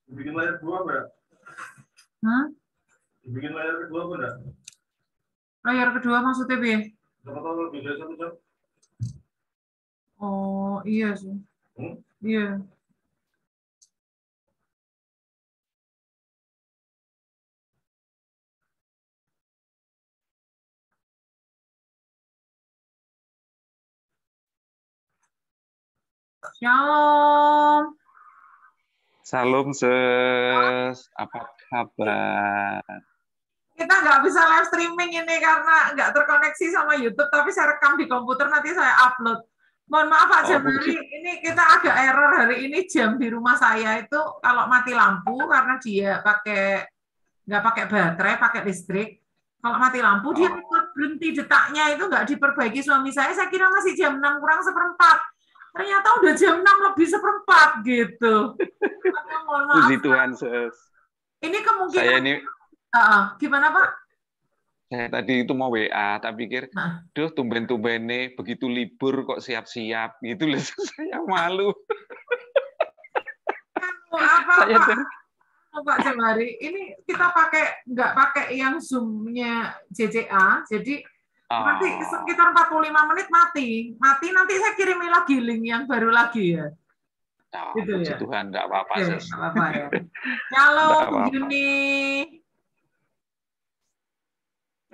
Bikin layar kedua apa ya? Bikin layar kedua apa enggak? Layar kedua maksudnya, Bi? Siapa tahu lebih dari 1 jam. Oh, iya sih. Iya. Shalom. Salam, Sis. Apa kabar? Kita nggak bisa live streaming ini karena nggak terkoneksi sama YouTube, tapi saya rekam di komputer, nanti saya upload. Mohon maaf Pak Jamari, ini kita agak error hari ini, jam di rumah saya itu kalau mati lampu karena dia nggak pakai baterai, pakai listrik. Kalau mati lampu dia berhenti detaknya itu nggak diperbaiki suami saya kira masih jam 6 kurang seperempat. Ternyata udah jam 6 lebih seperempat gitu. Mohon maaf. Puji Tuhan, Sis. Ini kemungkinan saya ini gimana Pak? Saya tadi itu mau WA, tapi pikir, duh tumben-tumben nih, begitu libur kok siap-siap, gitu loh. Saya malu. Saya Pak Jamari, ini kita nggak pakai yang Zoom-nya JCA, jadi nanti sekitar 45 menit mati nanti saya kirim lagi link yang baru lagi ya. Gitu puji ya? Tuhan, nggak apa-apa. Nggak apa-apa ya. Shalom Yuni.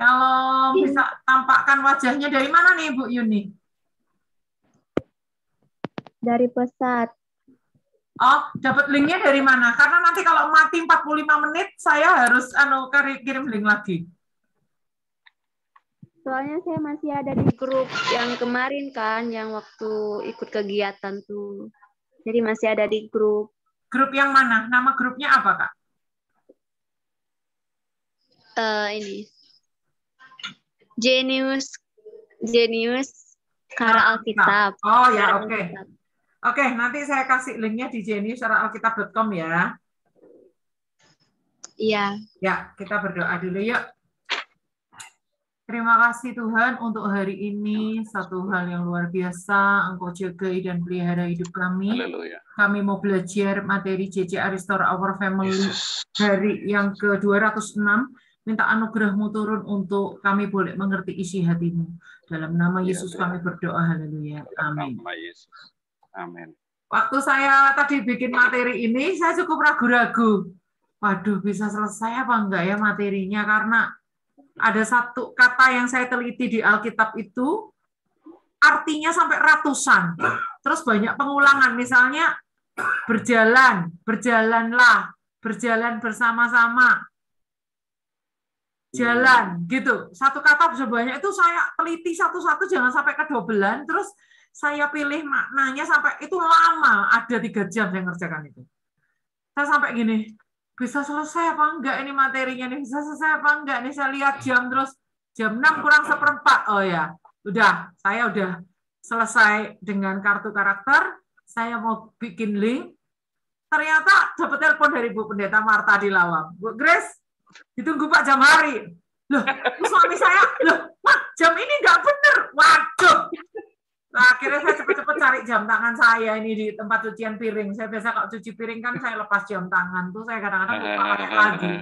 Kalau bisa tampakkan wajahnya dari mana nih Bu Yuni? Dari Pesat. Oh, dapat linknya dari mana? Karena nanti kalau mati 45 menit, saya harus kirim link lagi. Soalnya saya masih ada di grup yang kemarin kan, yang waktu ikut kegiatan tuh. Jadi masih ada di grup. Grup yang mana? Nama grupnya apa, Kak? Ini. Genius Kara Alkitab. Oh ya, oke. Oke, nanti saya kasih linknya di geniuskaraalkitab.com ya. Iya. Ya, kita berdoa dulu yuk. Terima kasih Tuhan untuk hari ini, satu hal yang luar biasa, Engkau jagai dan pelihara hidup kami. Haleluya. Kami mau belajar materi JCA Restore Our Family hari yang ke-206. Minta anugerah-Mu turun untuk kami boleh mengerti isi hati-Mu. Dalam nama Yesus kami berdoa, haleluya. Amin. Amin. Waktu saya tadi bikin materi ini, saya cukup ragu-ragu. Waduh, bisa selesai apa enggak ya materinya? Karena ada satu kata yang saya teliti di Alkitab itu, artinya sampai ratusan. Terus banyak pengulangan, misalnya berjalan, berjalanlah, berjalan bersama-sama, jalan, gitu. Satu kata bisa banyak, itu saya teliti satu-satu, jangan sampai kedobelan, terus saya pilih maknanya sampai itu lama, ada 3 jam saya ngerjakan itu. Saya sampai gini, bisa selesai apa enggak ini materinya nih, bisa selesai apa enggak nih, saya lihat jam terus jam 6 kurang seperempat, oh ya, saya udah selesai dengan kartu karakter, saya mau bikin link, ternyata dapat telepon dari Bu Pendeta Marta di Lawang, Bu Grace, ditunggu Pak Jamari, loh, suami saya, loh, Mak, jam ini enggak bener, waduh. Nah, akhirnya saya cepat-cepat cari jam tangan saya ini di tempat cucian piring. Saya biasa kalau cuci piring kan saya lepas jam tangan tuh, saya kadang-kadang lupa pakai lagi.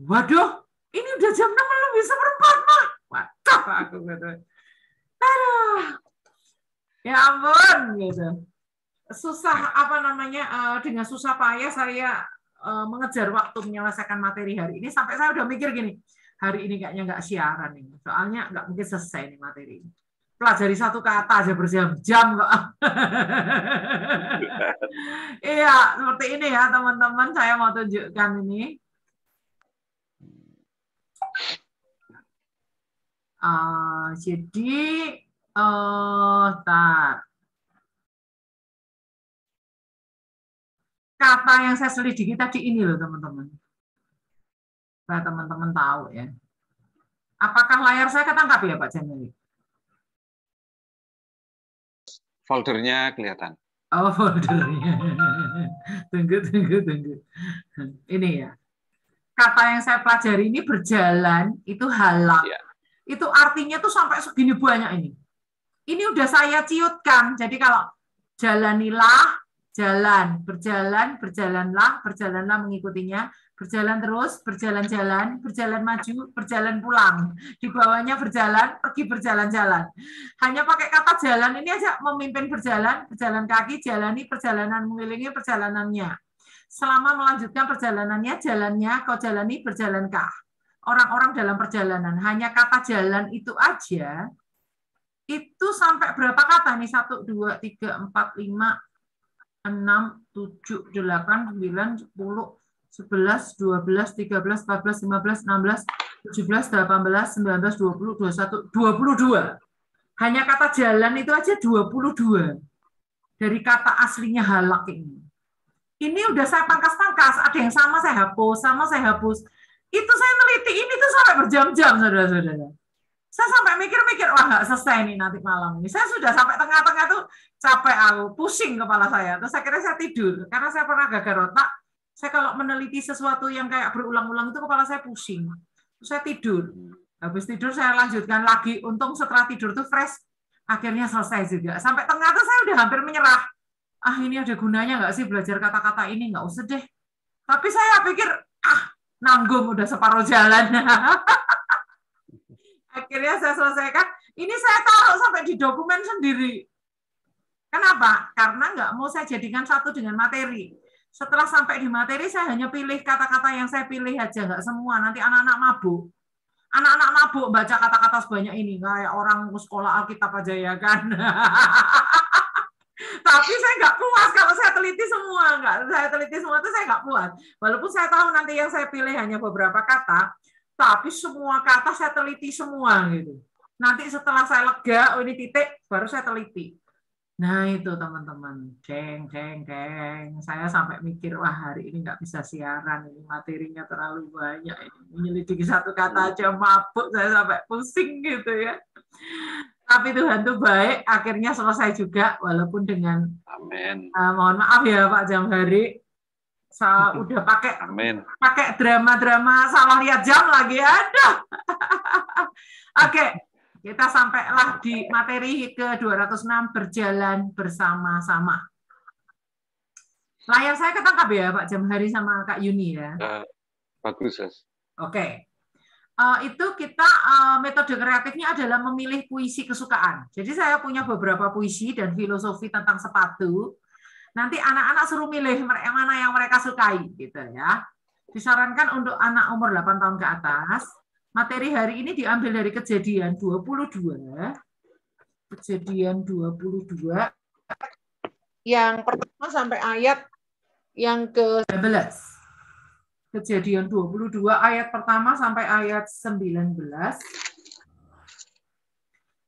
Waduh, ini udah jam 6 lebih seperempat, Mak. Waduh, aku gitu. Aduh. Ya ampun, gitu. Susah dengan susah payah saya mengejar waktu menyelesaikan materi hari ini sampai saya udah mikir gini, hari ini kayaknya nggak siaran ini. Soalnya nggak mungkin selesai nih materi ini. Pelajari satu kata aja berjam-jam kok. Iya, seperti ini ya teman-teman, saya mau tunjukkan ini. Jadi, kata yang saya selidiki tadi ini loh teman-teman. Supaya teman-teman tahu ya. Apakah layar saya ketangkap ya Pak Jamili? Foldernya kelihatan. Oh, foldernya. Tunggu. Ini ya. Kata yang saya pelajari ini berjalan, itu halak. Ya. Itu artinya tuh sampai segini banyak ini. Ini udah saya ciutkan. Jadi kalau jalanilah, jalan, berjalan, berjalanlah, berjalanlah mengikutinya, berjalan terus, berjalan-jalan, berjalan maju, berjalan pulang. Di bawahnya berjalan, pergi berjalan-jalan. Hanya pakai kata jalan ini aja memimpin berjalan, berjalan kaki, jalani perjalanan, mengelilingi perjalanannya. Selama melanjutkan perjalanannya, jalannya kau jalani, berjalankah. Orang-orang dalam perjalanan, hanya kata jalan itu aja, itu sampai berapa kata nih? 1, 2, 3, 4, 5, 6, 7, 8, 9, 10, 11, 12, 13, 14, 15, 16, 17, 18, 19, 20, 21, 22. Hanya kata jalan itu aja 22. Dari kata aslinya halak ini. Ini udah saya pangkas-pangkas, ada yang sama saya hapus. Itu saya neliti ini tuh sampai berjam-jam, saudara-saudara. Saya sampai mikir-mikir, wah nggak selesai nih nanti malam ini. Saya sudah sampai tengah-tengah tuh capek aku, pusing kepala saya. Terus akhirnya saya tidur, karena saya pernah gagal otak. Saya kalau meneliti sesuatu yang kayak berulang-ulang itu kepala saya pusing. Terus saya tidur. Habis tidur saya lanjutkan lagi. Untung setelah tidur tuh fresh. Akhirnya selesai juga. Sampai tengah tuh saya udah hampir menyerah. Ah ini ada gunanya nggak sih belajar kata-kata ini? Nggak usah deh. Tapi saya pikir, nanggung udah separuh jalan. Akhirnya saya selesaikan. Ini saya taruh sampai di dokumen sendiri. Kenapa? Karena nggak mau saya jadikan satu dengan materi. Setelah sampai di materi, saya hanya pilih kata-kata yang saya pilih aja, nggak semua. Nanti anak-anak mabuk. Anak-anak mabuk baca kata-kata sebanyak ini. Kayak orang sekolah Alkitab aja ya kan. Tapi saya nggak puas kalau saya teliti semua. Saya teliti semua itu saya nggak puas. Walaupun saya tahu nanti yang saya pilih hanya beberapa kata, tapi semua kata saya teliti semua gitu. Nanti setelah saya lega, ini titik, baru saya teliti. Nah itu teman-teman, geng. Saya sampai mikir, wah hari ini nggak bisa siaran, ini materinya terlalu banyak. Ini menyelidiki satu kata aja mabuk, saya sampai pusing gitu ya. Tapi Tuhan tuh baik, akhirnya selesai juga, walaupun dengan, Amin. Mohon maaf ya Pak Jamhari, saya udah pakai drama-drama salah lihat jam lagi ada. Oke, kita sampailah di materi ke-206 berjalan bersama-sama. Layar saya ketangkap ya Pak Jamhari sama Kak Yuni ya. Bagus, Mas. Oke. Itu kita metode kreatifnya adalah memilih puisi kesukaan. Jadi saya punya beberapa puisi dan filosofi tentang sepatu. Nanti anak-anak suruh milih mana yang mereka sukai gitu ya. Disarankan untuk anak umur 8 tahun ke atas. Materi hari ini diambil dari Kejadian 22. Kejadian 22 yang pertama sampai ayat yang ke-19. Kejadian 22 ayat pertama sampai ayat 19.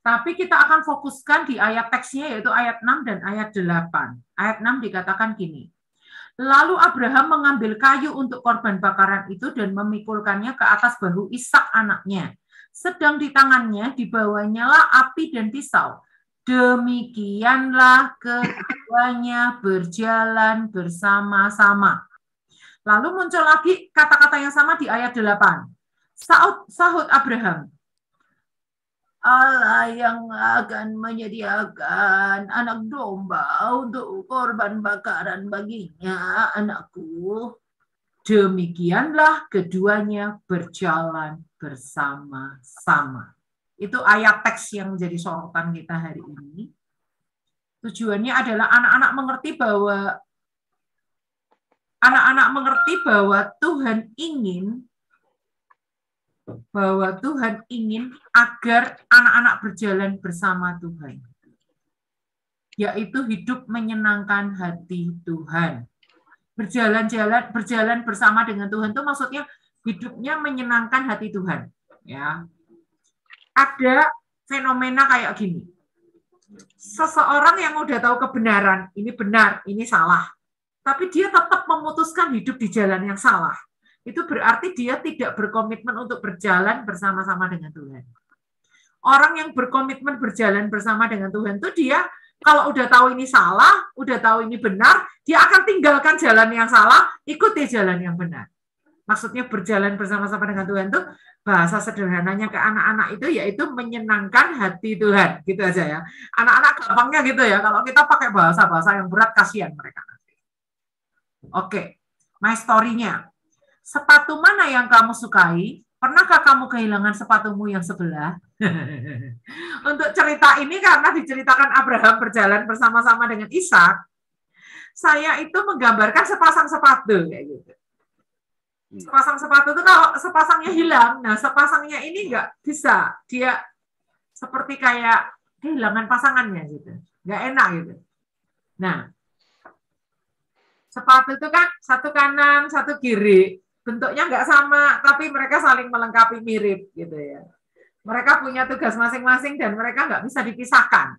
Tapi kita akan fokuskan di ayat teksnya yaitu ayat 6 dan ayat 8. Ayat 6 dikatakan gini. Lalu Abraham mengambil kayu untuk korban bakaran itu dan memikulkannya ke atas bahu Ishak anaknya. Sedang di tangannya dibawanya lah api dan pisau. Demikianlah keduanya berjalan bersama-sama. Lalu muncul lagi kata-kata yang sama di ayat 8. Sahut Abraham, Allah yang akan menyediakan anak domba untuk korban bakaran baginya, anakku. Demikianlah keduanya berjalan bersama-sama. Itu ayat teks yang menjadi sorotan kita hari ini. Tujuannya adalah anak-anak mengerti bahwa Tuhan ingin agar anak-anak berjalan bersama Tuhan, yaitu hidup menyenangkan hati Tuhan. Berjalan bersama dengan Tuhan itu maksudnya hidupnya menyenangkan hati Tuhan. Ya, ada fenomena kayak gini. Seseorang yang udah tahu kebenaran, ini benar, ini salah, tapi dia tetap memutuskan hidup di jalan yang salah. Itu berarti dia tidak berkomitmen untuk berjalan bersama-sama dengan Tuhan. Orang yang berkomitmen berjalan bersama dengan Tuhan itu dia kalau udah tahu ini salah, udah tahu ini benar, dia akan tinggalkan jalan yang salah, ikuti jalan yang benar. Maksudnya berjalan bersama-sama dengan Tuhan itu bahasa sederhananya ke anak-anak itu yaitu menyenangkan hati Tuhan. Gitu aja ya. Anak-anak gampangnya gitu ya. Kalau kita pakai bahasa-bahasa yang berat, kasihan mereka. Oke, my story-nya. Sepatu mana yang kamu sukai? Pernahkah kamu kehilangan sepatumu yang sebelah? Untuk cerita ini karena diceritakan Abraham berjalan bersama-sama dengan Ishak, saya itu menggambarkan sepasang sepatu kayak gitu. Sepasang sepatu itu kalau sepasangnya hilang, nah sepasangnya ini nggak bisa, dia seperti kayak kehilangan pasangannya gitu, nggak enak gitu. Nah, sepatu itu kan satu kanan, satu kiri. Bentuknya nggak sama, tapi mereka saling melengkapi, mirip gitu ya. Mereka punya tugas masing-masing dan mereka nggak bisa dipisahkan.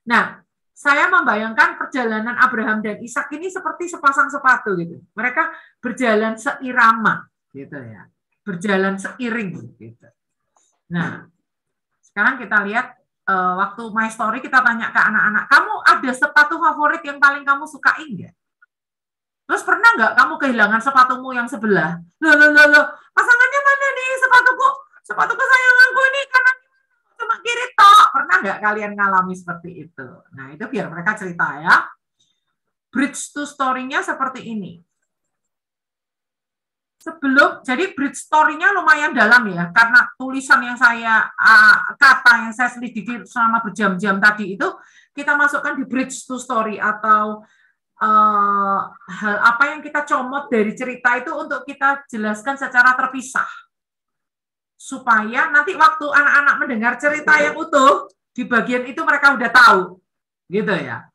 Nah, saya membayangkan perjalanan Abraham dan Ishak ini seperti sepasang sepatu gitu. Mereka berjalan seirama gitu ya, berjalan seiring gitu. Nah, sekarang kita lihat waktu My Story kita tanya ke anak-anak, kamu ada sepatu favorit yang paling kamu sukai nggak? Terus pernah nggak kamu kehilangan sepatumu yang sebelah? Loh, pasangannya mana nih sepatu kesayanganku ini kanan cuma kiri tok. Pernah nggak kalian ngalami seperti itu? Nah itu biar mereka cerita ya. Bridge to story-nya seperti ini. Jadi bridge story-nya lumayan dalam ya, karena tulisan yang kata yang saya selidiki selama berjam-jam tadi itu kita masukkan di bridge to story atau hal apa yang kita comot dari cerita itu untuk kita jelaskan secara terpisah supaya nanti waktu anak-anak mendengar cerita yang utuh di bagian itu mereka udah tahu gitu ya.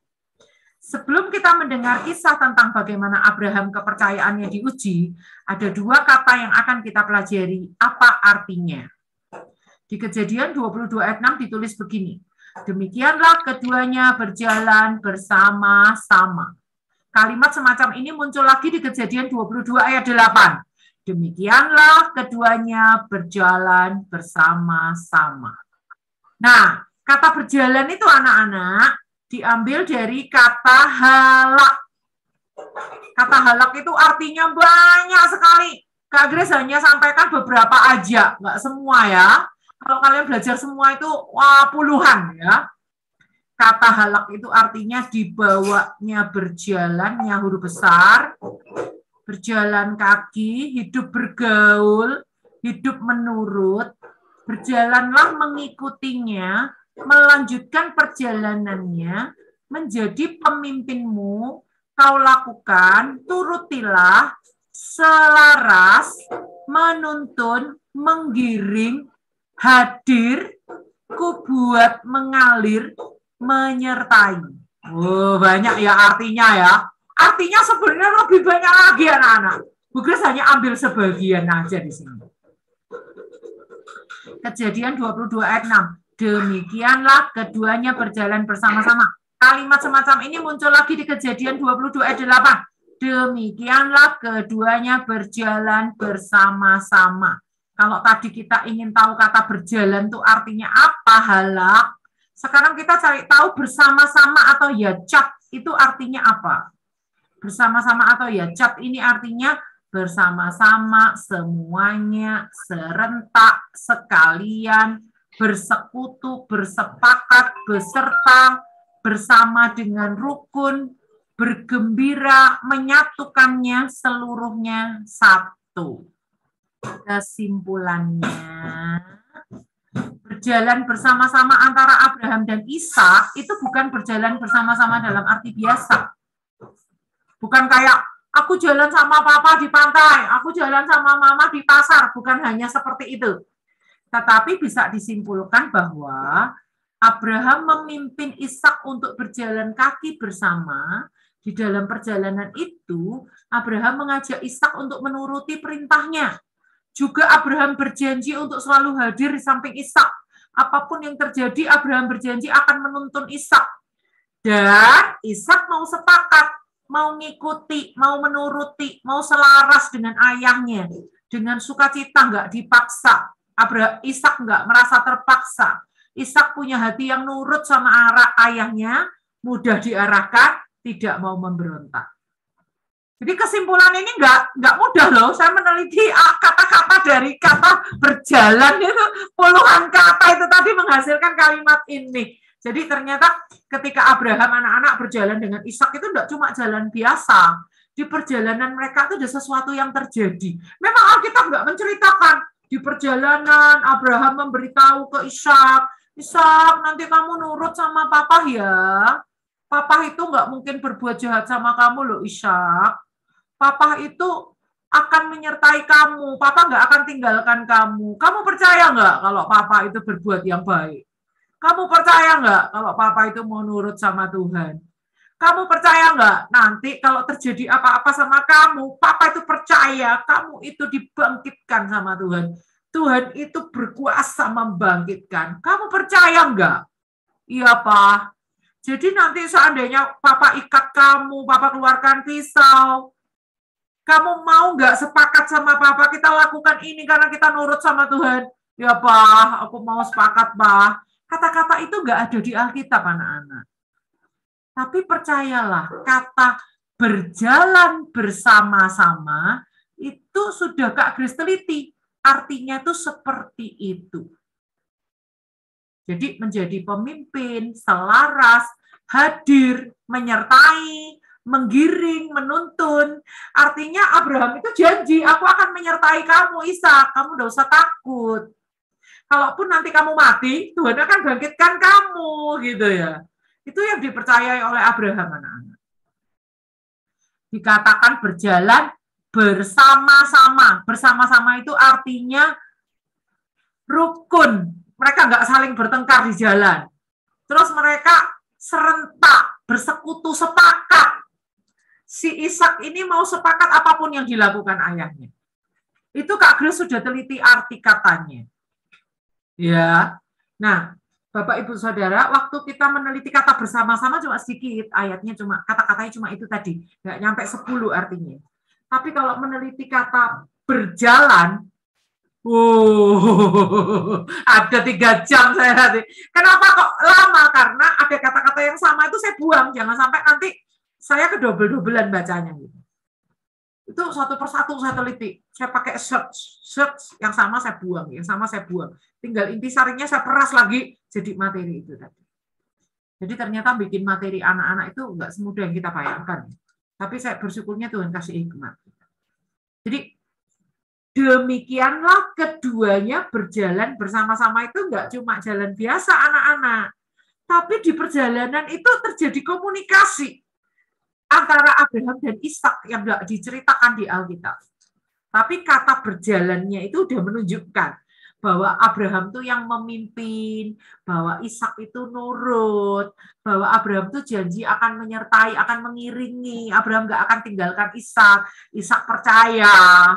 Sebelum kita mendengar kisah tentang bagaimana Abraham kepercayaannya diuji, ada dua kata yang akan kita pelajari apa artinya. Di Kejadian 22 ayat 6 ditulis begini, demikianlah keduanya berjalan bersama-sama. Kalimat semacam ini muncul lagi di Kejadian 22 ayat 8. Demikianlah keduanya berjalan bersama-sama. Nah, kata berjalan itu anak-anak diambil dari kata halak. Kata halak itu artinya banyak sekali. Kak Grace hanya sampaikan beberapa aja, nggak semua ya. Kalau kalian belajar semua itu puluhan ya. Kata halak itu artinya dibawanya berjalannya huruf besar, berjalan kaki, hidup bergaul, hidup menurut, berjalanlah mengikutinya, melanjutkan perjalanannya, menjadi pemimpinmu, kau lakukan, turutilah, selaras, menuntun, menggiring, hadir, kubuat mengalir, menyertai. Oh, banyak ya artinya ya. Artinya sebenarnya lebih banyak lagi anak-anak. Bu Grace hanya ambil sebagian aja di sini. Kejadian 22 ayat 6. Demikianlah keduanya berjalan bersama-sama. Kalimat semacam ini muncul lagi di Kejadian 22 ayat 8. Demikianlah keduanya berjalan bersama-sama. Kalau tadi kita ingin tahu kata berjalan itu artinya apa, halak. Sekarang kita cari tahu bersama-sama atau yacat itu artinya apa. Bersama-sama atau yacat ini artinya bersama-sama, semuanya, serentak, sekalian, bersekutu, bersepakat, beserta, bersama dengan rukun, bergembira, menyatukannya seluruhnya satu. Kesimpulannya, berjalan bersama-sama antara Abraham dan Ishak itu bukan berjalan bersama-sama dalam arti biasa. Bukan kayak aku jalan sama papa di pantai, aku jalan sama mama di pasar, bukan hanya seperti itu. Tetapi bisa disimpulkan bahwa Abraham memimpin Ishak untuk berjalan kaki bersama. Di dalam perjalanan itu, Abraham mengajak Ishak untuk menuruti perintahnya. Juga Abraham berjanji untuk selalu hadir di samping Ishak. Apapun yang terjadi, Abraham berjanji akan menuntun Ishak. Dan Ishak mau sepakat, mau ngikuti, mau menuruti, mau selaras dengan ayahnya. Dengan sukacita, nggak dipaksa. Ishak nggak merasa terpaksa. Ishak punya hati yang nurut sama ayahnya, mudah diarahkan, tidak mau memberontak. Jadi kesimpulan ini nggak mudah loh. Saya meneliti kata-kata dari kata berjalan itu puluhan kata itu tadi menghasilkan kalimat ini. Jadi ternyata ketika Abraham anak-anak berjalan dengan Ishak itu nggak cuma jalan biasa. Di perjalanan mereka itu ada sesuatu yang terjadi. Memang Alkitab nggak menceritakan di perjalanan Abraham memberitahu ke Ishak, Ishak nanti kamu nurut sama papa ya. Papa itu nggak mungkin berbuat jahat sama kamu loh Ishak. Papa itu akan menyertai kamu. Papa nggak akan tinggalkan kamu. Kamu percaya nggak kalau papa itu berbuat yang baik? Kamu percaya nggak kalau papa itu mau nurut sama Tuhan? Kamu percaya nggak nanti kalau terjadi apa-apa sama kamu, papa itu percaya kamu itu dibangkitkan sama Tuhan. Tuhan itu berkuasa membangkitkan. Kamu percaya nggak? Iya, Pak. Jadi nanti seandainya papa ikat kamu, papa keluarkan pisau, kamu mau nggak sepakat sama papa, kita lakukan ini karena kita nurut sama Tuhan? Ya, Pak, aku mau sepakat, Pak. Kata-kata itu nggak ada di Alkitab, anak-anak. Tapi percayalah, kata berjalan bersama-sama itu sudah Kak Grace teliti. Artinya itu seperti itu. Jadi menjadi pemimpin, selaras, hadir, menyertai, menggiring, menuntun. Artinya Abraham itu janji, aku akan menyertai kamu, Ishak. Kamu tidak usah takut. Kalaupun nanti kamu mati, Tuhan akan bangkitkan kamu, gitu ya. Itu yang dipercayai oleh Abraham, anak-anak. Dikatakan berjalan bersama-sama. Bersama-sama itu artinya rukun. Mereka nggak saling bertengkar di jalan. Terus mereka serentak, bersekutu, sepakat. Si Ishak ini mau sepakat apapun yang dilakukan ayahnya. Itu Kak Grace sudah teliti arti katanya. Ya. Nah, Bapak Ibu Saudara, waktu kita meneliti kata bersama-sama cuma sedikit, ayatnya cuma kata-katanya cuma itu tadi, nggak nyampe 10 artinya. Tapi kalau meneliti kata berjalan, ada 3 jam saya nanti. Kenapa kok lama? Karena ada kata-kata yang sama itu saya buang, jangan sampai nanti saya kedobel-dobelan bacanya gitu. Itu satu persatu saya teliti. Saya pakai search yang sama saya buang, yang sama saya buang. Tinggal intisarinya saya peras lagi jadi materi itu tadi. Jadi ternyata bikin materi anak-anak itu enggak semudah yang kita bayangkan. Tapi saya bersyukurnya Tuhan kasih hikmat. Jadi demikianlah keduanya berjalan bersama-sama itu enggak cuma jalan biasa anak-anak. Tapi di perjalanan itu terjadi komunikasi antara Abraham dan Ishak yang enggak diceritakan di Alkitab. Tapi kata berjalannya itu udah menunjukkan bahwa Abraham tuh yang memimpin, bahwa Ishak itu nurut, bahwa Abraham tuh janji akan menyertai, akan mengiringi. Abraham nggak akan tinggalkan Ishak. Ishak percaya.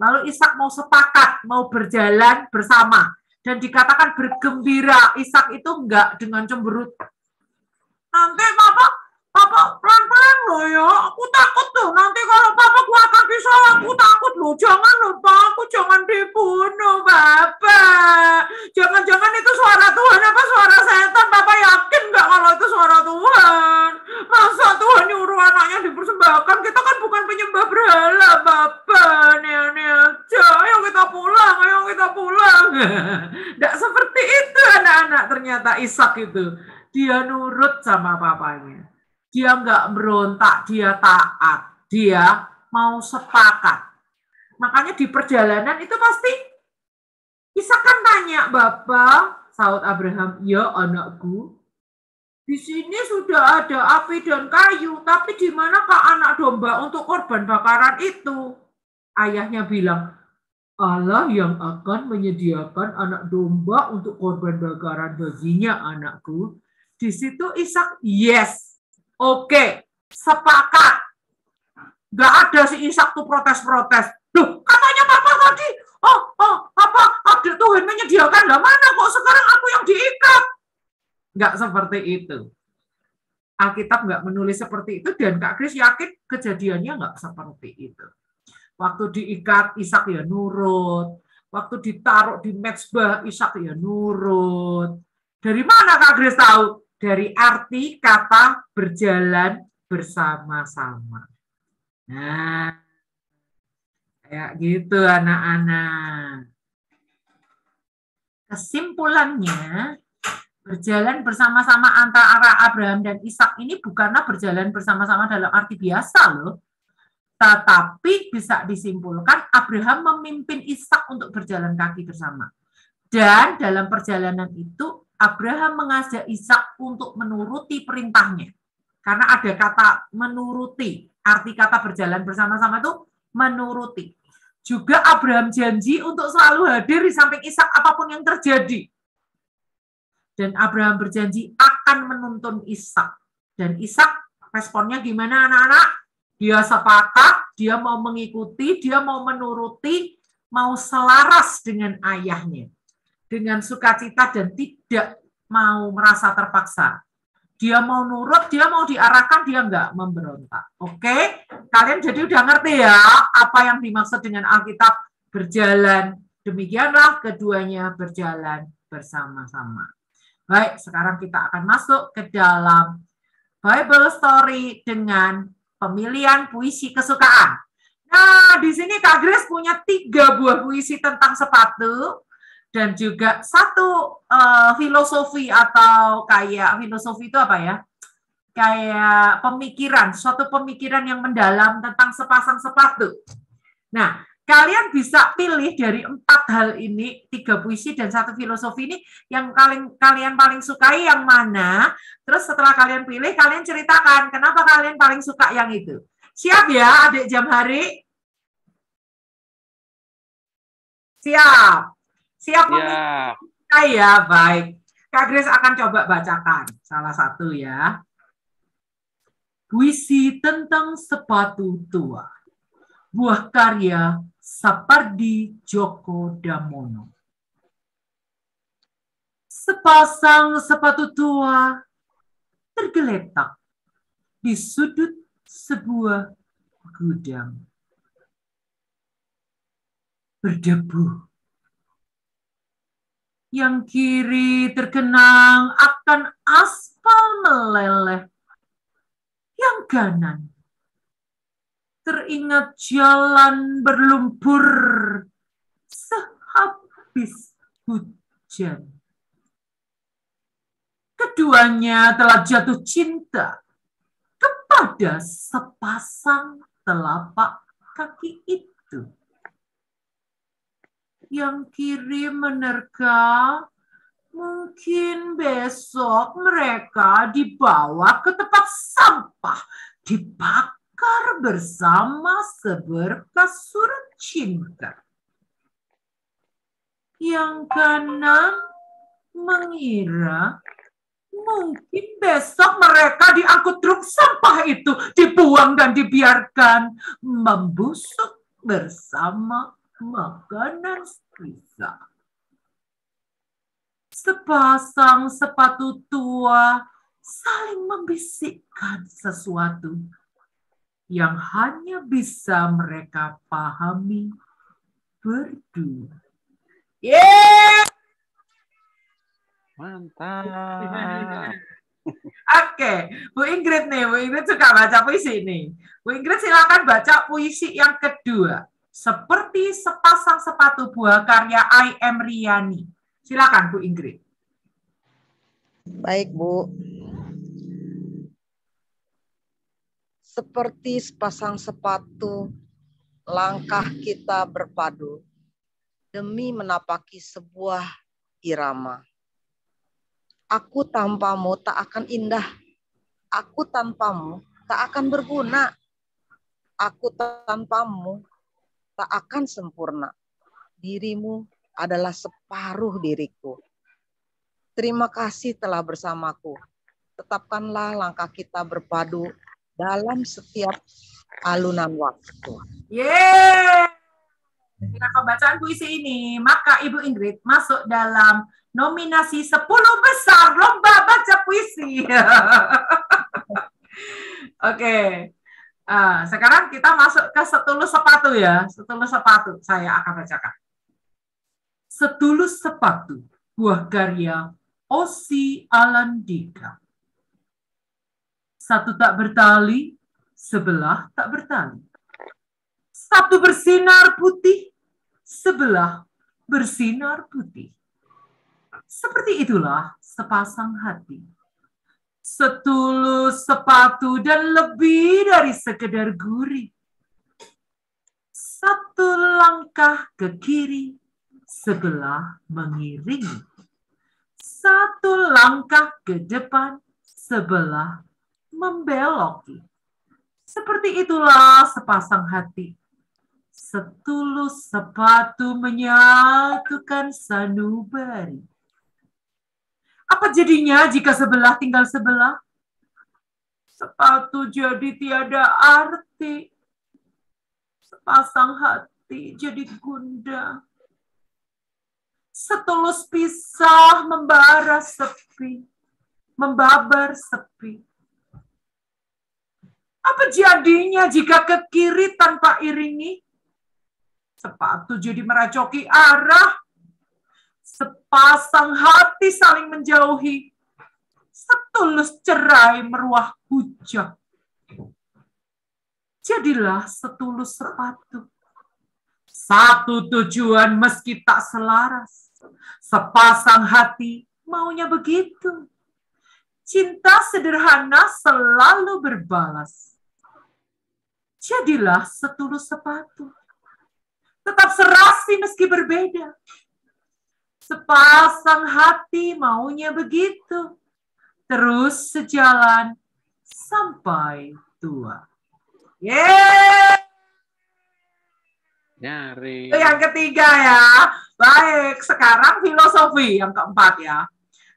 Lalu Ishak mau sepakat, mau berjalan bersama. Dan dikatakan bergembira. Ishak itu nggak dengan cemberut. Nanti Papa pelan-pelan loh ya. Aku takut tuh. Nanti kalau Papa keluarkan pisau, aku takut loh. Jangan loh, Pak. Aku jangan dibunuh, Bapak. Jangan-jangan itu suara Tuhan apa suara setan? Papa yakin nggak kalau itu suara Tuhan? Masa Tuhan nyuruh anaknya dipersembahkan? Kita kan bukan penyembah berhala, Bapak. Nih aja. Ayo kita pulang, ayo kita pulang. Nggak seperti itu anak-anak. Ternyata Ishak itu. Dia nurut sama papanya. Dia nggak berontak, dia taat, dia mau sepakat. Makanya di perjalanan itu pasti Ishak kan tanya, Bapak, sahut Abraham, ya anakku, di sini sudah ada api dan kayu, tapi di manakah anak domba untuk korban bakaran itu? Ayahnya bilang, Allah yang akan menyediakan anak domba untuk korban bakaran baginya, anakku. Di situ Ishak, yes. Oke, sepakat. Nggak ada si Ishak tuh protes-protes. Loh, katanya Papa tadi, apa Tuhan menyediakan, lah mana kok sekarang aku yang diikat? Nggak seperti itu. Alkitab nggak menulis seperti itu, dan Kak Grace yakin kejadiannya nggak seperti itu. Waktu diikat, Ishak ya nurut. Waktu ditaruh di mezbah, Ishak ya nurut. Dari mana Kak Grace tahu? Dari arti kata berjalan bersama-sama. Nah, kayak gitu anak-anak. Kesimpulannya, berjalan bersama-sama antara Abraham dan Ishak ini bukanlah berjalan bersama-sama dalam arti biasa loh. Tetapi bisa disimpulkan Abraham memimpin Ishak untuk berjalan kaki bersama. Dan dalam perjalanan itu Abraham mengajak Ishak untuk menuruti perintahnya. Karena ada kata menuruti. Arti kata berjalan bersama-sama itu menuruti. Juga Abraham janji untuk selalu hadir di samping Ishak apapun yang terjadi. Dan Abraham berjanji akan menuntun Ishak. Dan Ishak responnya gimana anak-anak? Dia sepakat, dia mau mengikuti, dia mau menuruti, mau selaras dengan ayahnya. Dengan sukacita dan tidak mau merasa terpaksa. Dia mau nurut, dia mau diarahkan, dia enggak memberontak. Oke? Kalian jadi udah ngerti ya apa yang dimaksud dengan Alkitab berjalan. Demikianlah keduanya berjalan bersama-sama. Baik, sekarang kita akan masuk ke dalam Bible story dengan pemilihan puisi kesukaan. Nah, di sini Kak Grace punya 3 buah puisi tentang sepatu dan juga 1 filosofi atau kayak filosofi itu apa ya? Kayak pemikiran, suatu pemikiran yang mendalam tentang sepasang sepatu. Nah, kalian bisa pilih dari 4 hal ini, 3 puisi dan 1 filosofi ini yang kalian paling sukai yang mana. Terus setelah kalian pilih, kalian ceritakan kenapa kalian paling suka yang itu. Siap ya, adik jam hari? Siap. Siap. Ya, baik. Kak Grace akan coba bacakan salah satu ya. Puisi tentang sepatu tua. Buah karya Sapardi Djoko Damono. Sepasang sepatu tua tergeletak di sudut sebuah gudang. Berdebu. Yang kiri terkenang akan aspal meleleh. Yang kanan teringat jalan berlumpur sehabis hujan. Keduanya telah jatuh cinta kepada sepasang telapak kaki itu. Yang kiri menerka, mungkin besok mereka dibawa ke tempat sampah, dibakar bersama seberkas surat cinta. Yang kanan mengira mungkin besok mereka diangkut truk sampah itu, dibuang dan dibiarkan membusuk bersama makanan sisa. Sepasang sepatu tua saling membisikkan sesuatu yang hanya bisa mereka pahami berdua. Yeay! Mantap. Oke, Bu Ingrid nih, Bu Ingrid suka baca puisi nih. Bu Ingrid silakan baca puisi yang kedua. Seperti sepasang sepatu buah karya I.M. Riani. Silakan Bu Ingrid. Baik, Bu. Seperti sepasang sepatu, langkah kita berpadu demi menapaki sebuah irama. Aku tanpamu tak akan indah. Aku tanpamu tak akan berguna. Aku tanpamu tak akan sempurna. Dirimu adalah separuh diriku. Terima kasih telah bersamaku. Tetapkanlah langkah kita berpadu dalam setiap alunan waktu. Yeay! Dengan pembacaan puisi ini, maka Ibu Ingrid masuk dalam nominasi 10 besar lomba baca puisi. Oke. Sekarang kita masuk ke setulus sepatu ya. Setulus sepatu saya akan bacakan. Setulus sepatu, buah karya Ossie Alandika. Satu tak bertali, sebelah tak bertali. Satu bersinar putih, sebelah bersinar putih. Seperti itulah sepasang hati. Setulus sepatu dan lebih dari sekedar gurih. langkah ke kiri, sebelah mengiringi. 1 langkah ke depan, sebelah membeloki. Seperti itulah sepasang hati. Setulus sepatu menyatukan sanubari. Apa jadinya jika sebelah tinggal sebelah? Sepatu jadi tiada arti. Sepasang hati jadi gundah. Setulus pisah membara sepi. Membabar sepi. Apa jadinya jika ke kiri tanpa iringi? Sepatu jadi meracoki arah. Sepasang hati saling menjauhi. Setulus cerai meruah hujah. Jadilah setulus sepatu. Satu tujuan meski tak selaras. Sepasang hati maunya begitu. Cinta sederhana selalu berbalas. Jadilah setulus sepatu. Tetap serasi meski berbeda. Sepasang hati maunya begitu. Terus sejalan sampai tua. Yeay! Nyari. Itu yang ketiga ya. Baik, sekarang filosofi yang keempat ya.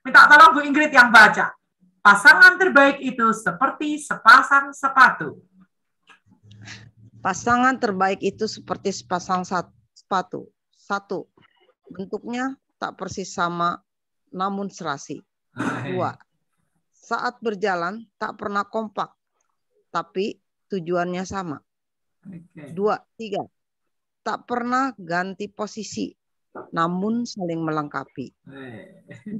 Minta tolong Bu Ingrid yang baca. Pasangan terbaik itu seperti sepasang sepatu. Pasangan terbaik itu seperti sepasang sepatu. 1. Bentuknya tak persis sama, namun serasi. 2. Saat berjalan tak pernah kompak, tapi tujuannya sama. 2. 3. Tak pernah ganti posisi, namun saling melengkapi. 4.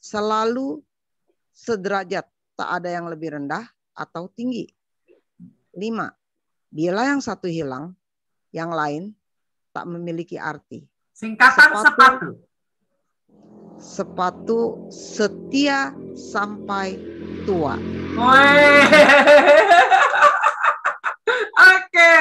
Selalu sederajat, tak ada yang lebih rendah atau tinggi. 5. Bila yang satu hilang, yang lain tak memiliki arti. Singkatan sepatu. Sepatu setia sampai tua. Oke.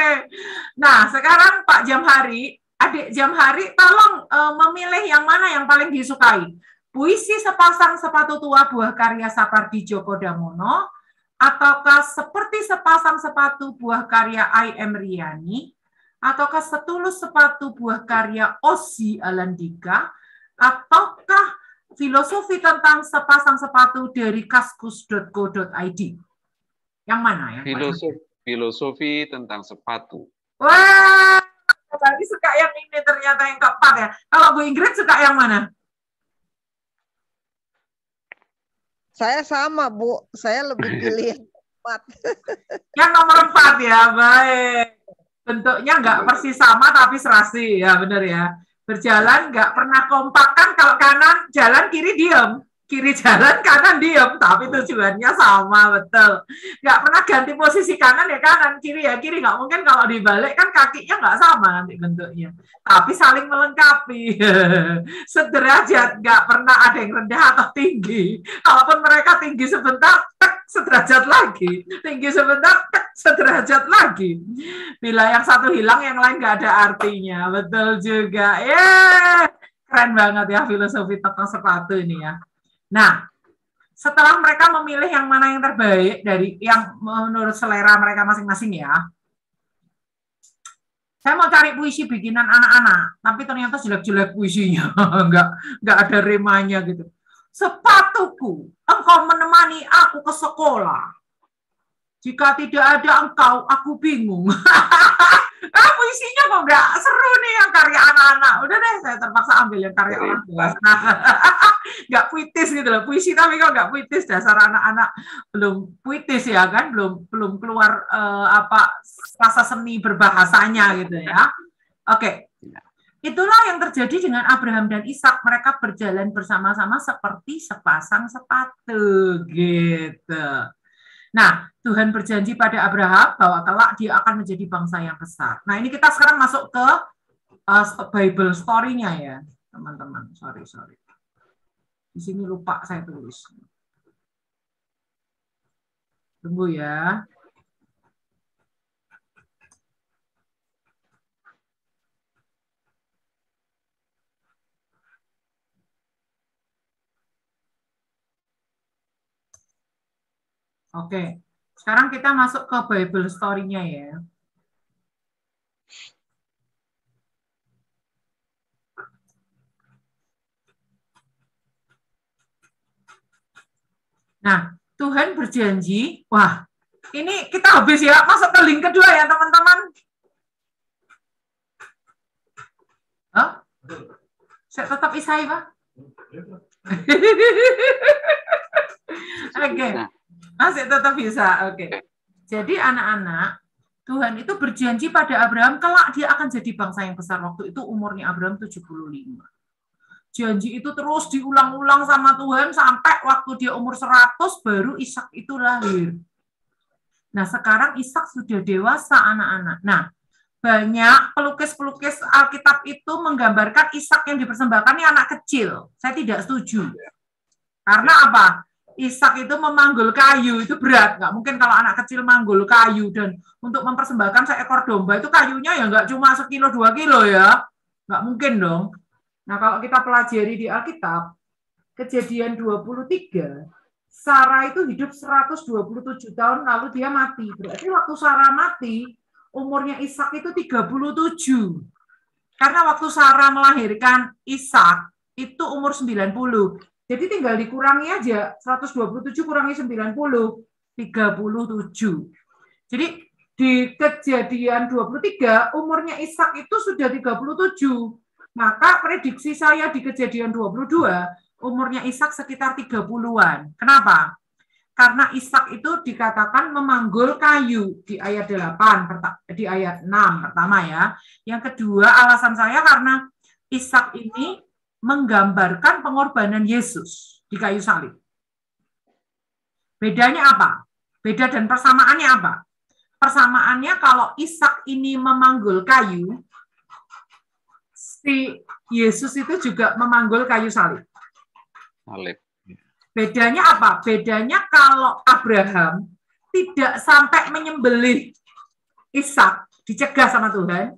Nah, sekarang Pak Jamhari, Adik Jamhari, tolong memilih yang mana yang paling disukai. Puisi Sepasang Sepatu Tua buah karya Sapardi Djoko Damono, ataukah Seperti Sepasang Sepatu buah karya I.M. Riani, ataukah Setulus Sepatu buah karya Ossi Alandika, ataukah Filosofi tentang Sepasang Sepatu dari kaskus.co.id? Yang mana ya? Filosofi tentang sepatu. Wah, tadi suka yang ini ternyata yang keempat ya. Kalau Bu Ingrid suka yang mana? Saya sama, Bu. Saya lebih pilih yang 4. Yang nomor 4 ya, baik. Bentuknya nggak persis sama tapi serasi, ya benar ya. Berjalan nggak pernah kompak kan, kalau kanan jalan kiri diam. Kiri jalan, kanan diem, tapi tujuannya sama, betul. Nggak pernah ganti posisi kanan ya kanan, kiri ya kiri. Nggak mungkin kalau dibalik kan kakinya nggak sama nanti bentuknya. Tapi saling melengkapi. Sederajat, nggak pernah ada yang rendah atau tinggi. Kalaupun mereka tinggi sebentar, tek, sederajat lagi. Tinggi sebentar, tek, sederajat lagi. Bila yang satu hilang, yang lain nggak ada artinya. Betul juga. Keren banget ya filosofi tentang sepatu ini ya. Nah, setelah mereka memilih yang mana yang terbaik dari yang menurut selera mereka masing-masing ya, saya mau cari puisi bikinan anak-anak, tapi ternyata jelek-jelek puisinya, nggak ada rimanya gitu. Sepatuku, engkau menemani aku ke sekolah. Jika tidak ada engkau, aku bingung. Puisinya kok nggak seru nih yang karya anak-anak. Udah deh, saya terpaksa ambil yang karya orang dewasa. Nggak puitis gitu loh. Puisi tapi kok nggak puitis, dasar anak-anak belum puitis ya kan, belum keluar rasa seni berbahasanya gitu ya. Oke. Itulah yang terjadi dengan Abraham dan Ishak. Mereka berjalan bersama-sama seperti sepasang sepatu gitu. Nah, Tuhan berjanji pada Abraham bahwa kelak dia akan menjadi bangsa yang besar. Nah, ini kita sekarang masuk ke Bible story-nya ya, teman-teman. Sorry. Di sini lupa saya tulis. Tunggu ya. Oke. Sekarang kita masuk ke Bible story-nya ya. Nah, Tuhan berjanji, wah, ini kita habis ya, masuk ke link kedua ya teman-teman. Hah? Saya tetap Isai, Pak. Oke, masih tetap bisa. Oke. Jadi anak-anak, Tuhan itu berjanji pada Abraham kelak dia akan jadi bangsa yang besar. Waktu itu umurnya Abraham 75. Janji itu terus diulang-ulang sama Tuhan sampai waktu dia umur 100 baru Ishak itu lahir. Nah, sekarang Ishak sudah dewasa anak-anak. Nah, banyak pelukis-pelukis Alkitab itu menggambarkan Ishak yang dipersembahkan ini anak kecil. Saya tidak setuju. Karena apa? Ishak itu memanggul kayu, itu berat. Nggak mungkin kalau anak kecil manggul kayu. Dan untuk mempersembahkan seekor domba itu kayunya ya nggak cuma 1-2 kilo ya. Nggak mungkin dong. Nah, kalau kita pelajari di Alkitab, Kejadian 23, Sarah itu hidup 127 tahun lalu dia mati. Berarti waktu Sarah mati, umurnya Ishak itu 37. Karena waktu Sarah melahirkan Ishak itu umur 90. Jadi tinggal dikurangi aja, 127 kurangi 90, 37. Jadi di Kejadian 23, umurnya Ishak itu sudah 37. Maka prediksi saya di Kejadian 22, umurnya Ishak sekitar 30-an. Kenapa? Karena Ishak itu dikatakan memanggul kayu di ayat 8, di ayat 6 pertama ya. Yang kedua, alasan saya karena Ishak ini menggambarkan pengorbanan Yesus di kayu salib. Bedanya apa? Beda dan persamaannya apa? Persamaannya kalau Ishak ini memanggul kayu, si Yesus itu juga memanggul kayu salib. Bedanya apa? Bedanya kalau Abraham tidak sampai menyembelih Ishak, dicegah sama Tuhan,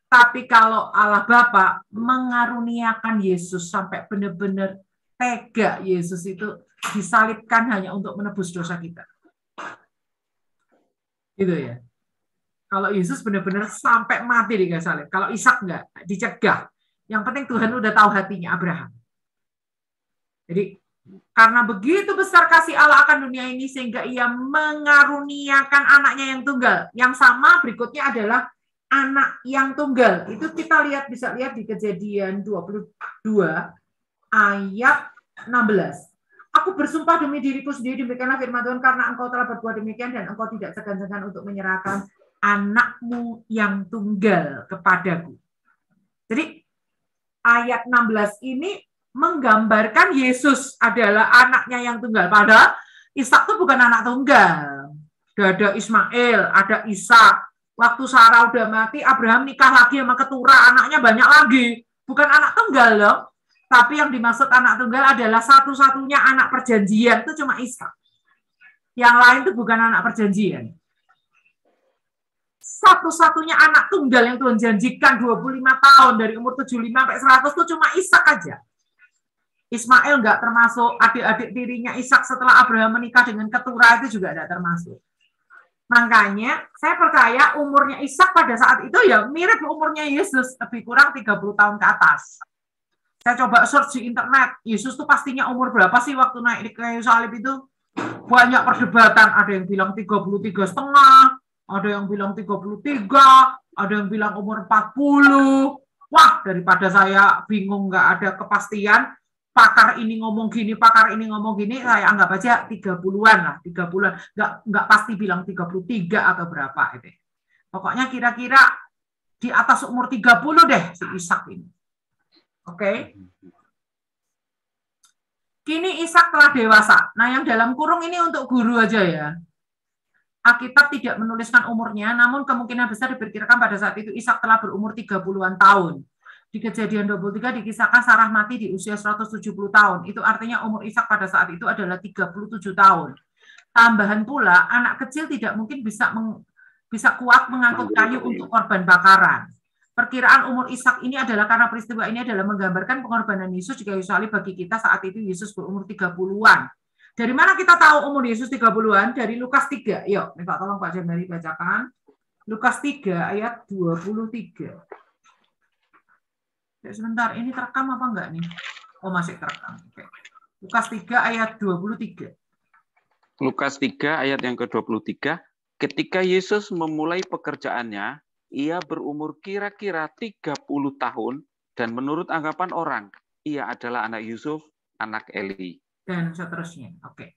tapi kalau Allah Bapa mengaruniakan Yesus sampai benar-benar tega Yesus itu disalibkan hanya untuk menebus dosa kita. Gitu ya. Kalau Yesus benar-benar sampai mati di kayu salib. Kalau Ishak enggak, dicegah. Yang penting Tuhan udah tahu hatinya Abraham. Jadi karena begitu besar kasih Allah akan dunia ini sehingga ia mengaruniakan anaknya yang tunggal. Yang sama berikutnya adalah anak yang tunggal. Itu kita lihat, bisa lihat di Kejadian 22 ayat 16. Aku bersumpah demi diriku sendiri, demikianlah firman Tuhan, karena engkau telah berbuat demikian dan engkau tidak segan-segan untuk menyerahkan anakmu yang tunggal kepadaku. Jadi ayat 16 ini menggambarkan Yesus adalah anaknya yang tunggal. Padahal Ishak itu bukan anak tunggal. Ada Ismail, ada Ishak. Waktu Sarah udah mati, Abraham nikah lagi sama keturah, anaknya banyak lagi. Bukan anak tunggal loh. Tapi yang dimaksud anak tunggal adalah satu-satunya anak perjanjian, itu cuma Ishak. Yang lain itu bukan anak perjanjian. Satu-satunya anak tunggal yang Tuhan janjikan 25 tahun dari umur 75 sampai 100 itu cuma Ishak aja. Ismail enggak termasuk, adik-adik tirinya Ishak setelah Abraham menikah dengan keturah itu juga enggak termasuk. Makanya saya percaya umurnya Ishak pada saat itu ya mirip umurnya Yesus, lebih kurang 30 tahun ke atas. Saya coba search di internet, Yesus tuh pastinya umur berapa sih waktu naik di kayu salib itu? Banyak perdebatan, ada yang bilang 33,5, ada yang bilang 33, ada yang bilang umur 40. Wah, daripada saya bingung nggak ada kepastian, pakar ini ngomong gini, pakar ini ngomong gini, saya anggap aja 30-an lah, 30-an. Nggak pasti bilang 33 atau berapa itu. Pokoknya kira-kira di atas umur 30 deh si Ishak ini. Oke. Kini Ishak telah dewasa. Nah, yang dalam kurung ini untuk guru aja ya. Alkitab tidak menuliskan umurnya, namun kemungkinan besar diperkirakan pada saat itu Ishak telah berumur 30-an tahun. Di Kejadian 23 dikisahkan Sarah mati di usia 170 tahun. Itu artinya umur Ishak pada saat itu adalah 37 tahun. Tambahan pula, anak kecil tidak mungkin bisa kuat mengangkut kayu untuk korban bakaran. Perkiraan umur Ishak ini adalah karena peristiwa ini adalah menggambarkan pengorbanan Yesus di kayu salib bagi kita saat itu Yesus berumur 30-an. Dari mana kita tahu umur Yesus 30-an? Dari Lukas 3. Yuk, minta tolong Pak Jamari bacakan. Lukas 3 ayat 23. Sebentar, ini terekam apa enggak nih? Oh, masih terekam. Oke. Lukas 3 ayat 23. Lukas 3 ayat yang ke-23. Ketika Yesus memulai pekerjaannya, ia berumur kira-kira 30 tahun dan menurut anggapan orang, ia adalah anak Yusuf, anak Eli. Dan seterusnya. Oke.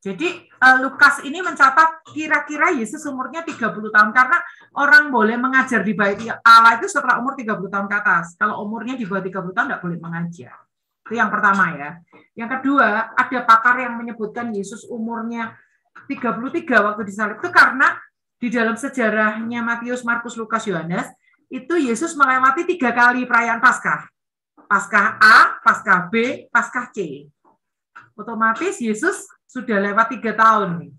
Jadi Lukas ini mencatat kira-kira Yesus umurnya 30 tahun karena orang boleh mengajar di bait Allah itu setelah umur 30 tahun ke atas. Kalau umurnya di bawah 30 tahun tidak boleh mengajar. Itu yang pertama ya. Yang kedua, ada pakar yang menyebutkan Yesus umurnya 33 waktu disalib itu karena di dalam sejarahnya Matius, Markus, Lukas, Yohanes itu Yesus melewati 3 kali perayaan Paskah. Paskah A, Paskah B, Paskah C. Otomatis Yesus sudah lewat 3 tahun nih.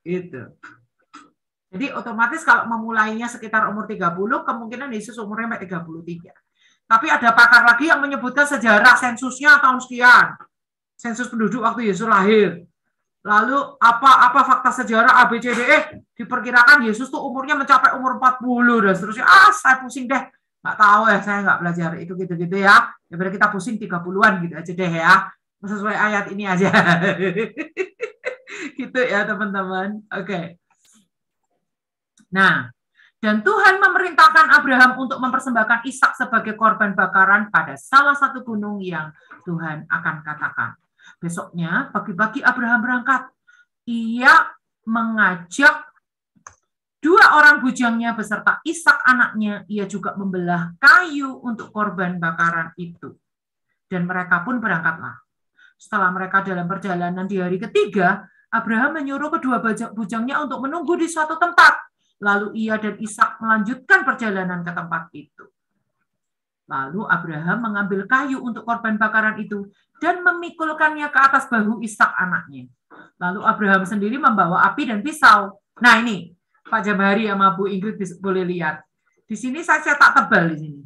Itu. Jadi otomatis kalau memulainya sekitar umur 30, kemungkinan Yesus umurnya 33. Tapi ada pakar lagi yang menyebutkan sejarah sensusnya tahun sekian. Sensus penduduk waktu Yesus lahir. Lalu apa fakta sejarah ABCDE diperkirakan Yesus tuh umurnya mencapai umur 40 dan seterusnya. Saya pusing deh. Nggak tahu ya, saya nggak belajar itu gitu-gitu ya. Daripada kita pusing 30-an gitu aja deh ya. Sesuai ayat ini aja. Gitu ya teman-teman. Oke. Nah, dan Tuhan memerintahkan Abraham untuk mempersembahkan Ishak sebagai korban bakaran pada salah satu gunung yang Tuhan akan katakan. Besoknya, pagi-pagi Abraham berangkat. Ia mengajak 2 orang bujangnya beserta Ishak anaknya. Ia juga membelah kayu untuk korban bakaran itu. Dan mereka pun berangkatlah. Setelah mereka dalam perjalanan di hari ketiga, Abraham menyuruh kedua bujangnya untuk menunggu di suatu tempat. Lalu ia dan Ishak melanjutkan perjalanan ke tempat itu. Lalu Abraham mengambil kayu untuk korban bakaran itu dan memikulkannya ke atas bahu Ishak anaknya. Lalu Abraham sendiri membawa api dan pisau. Nah ini, Pak Jamari sama Bu Ingrid boleh lihat. Di sini saya cetak tebal di sini.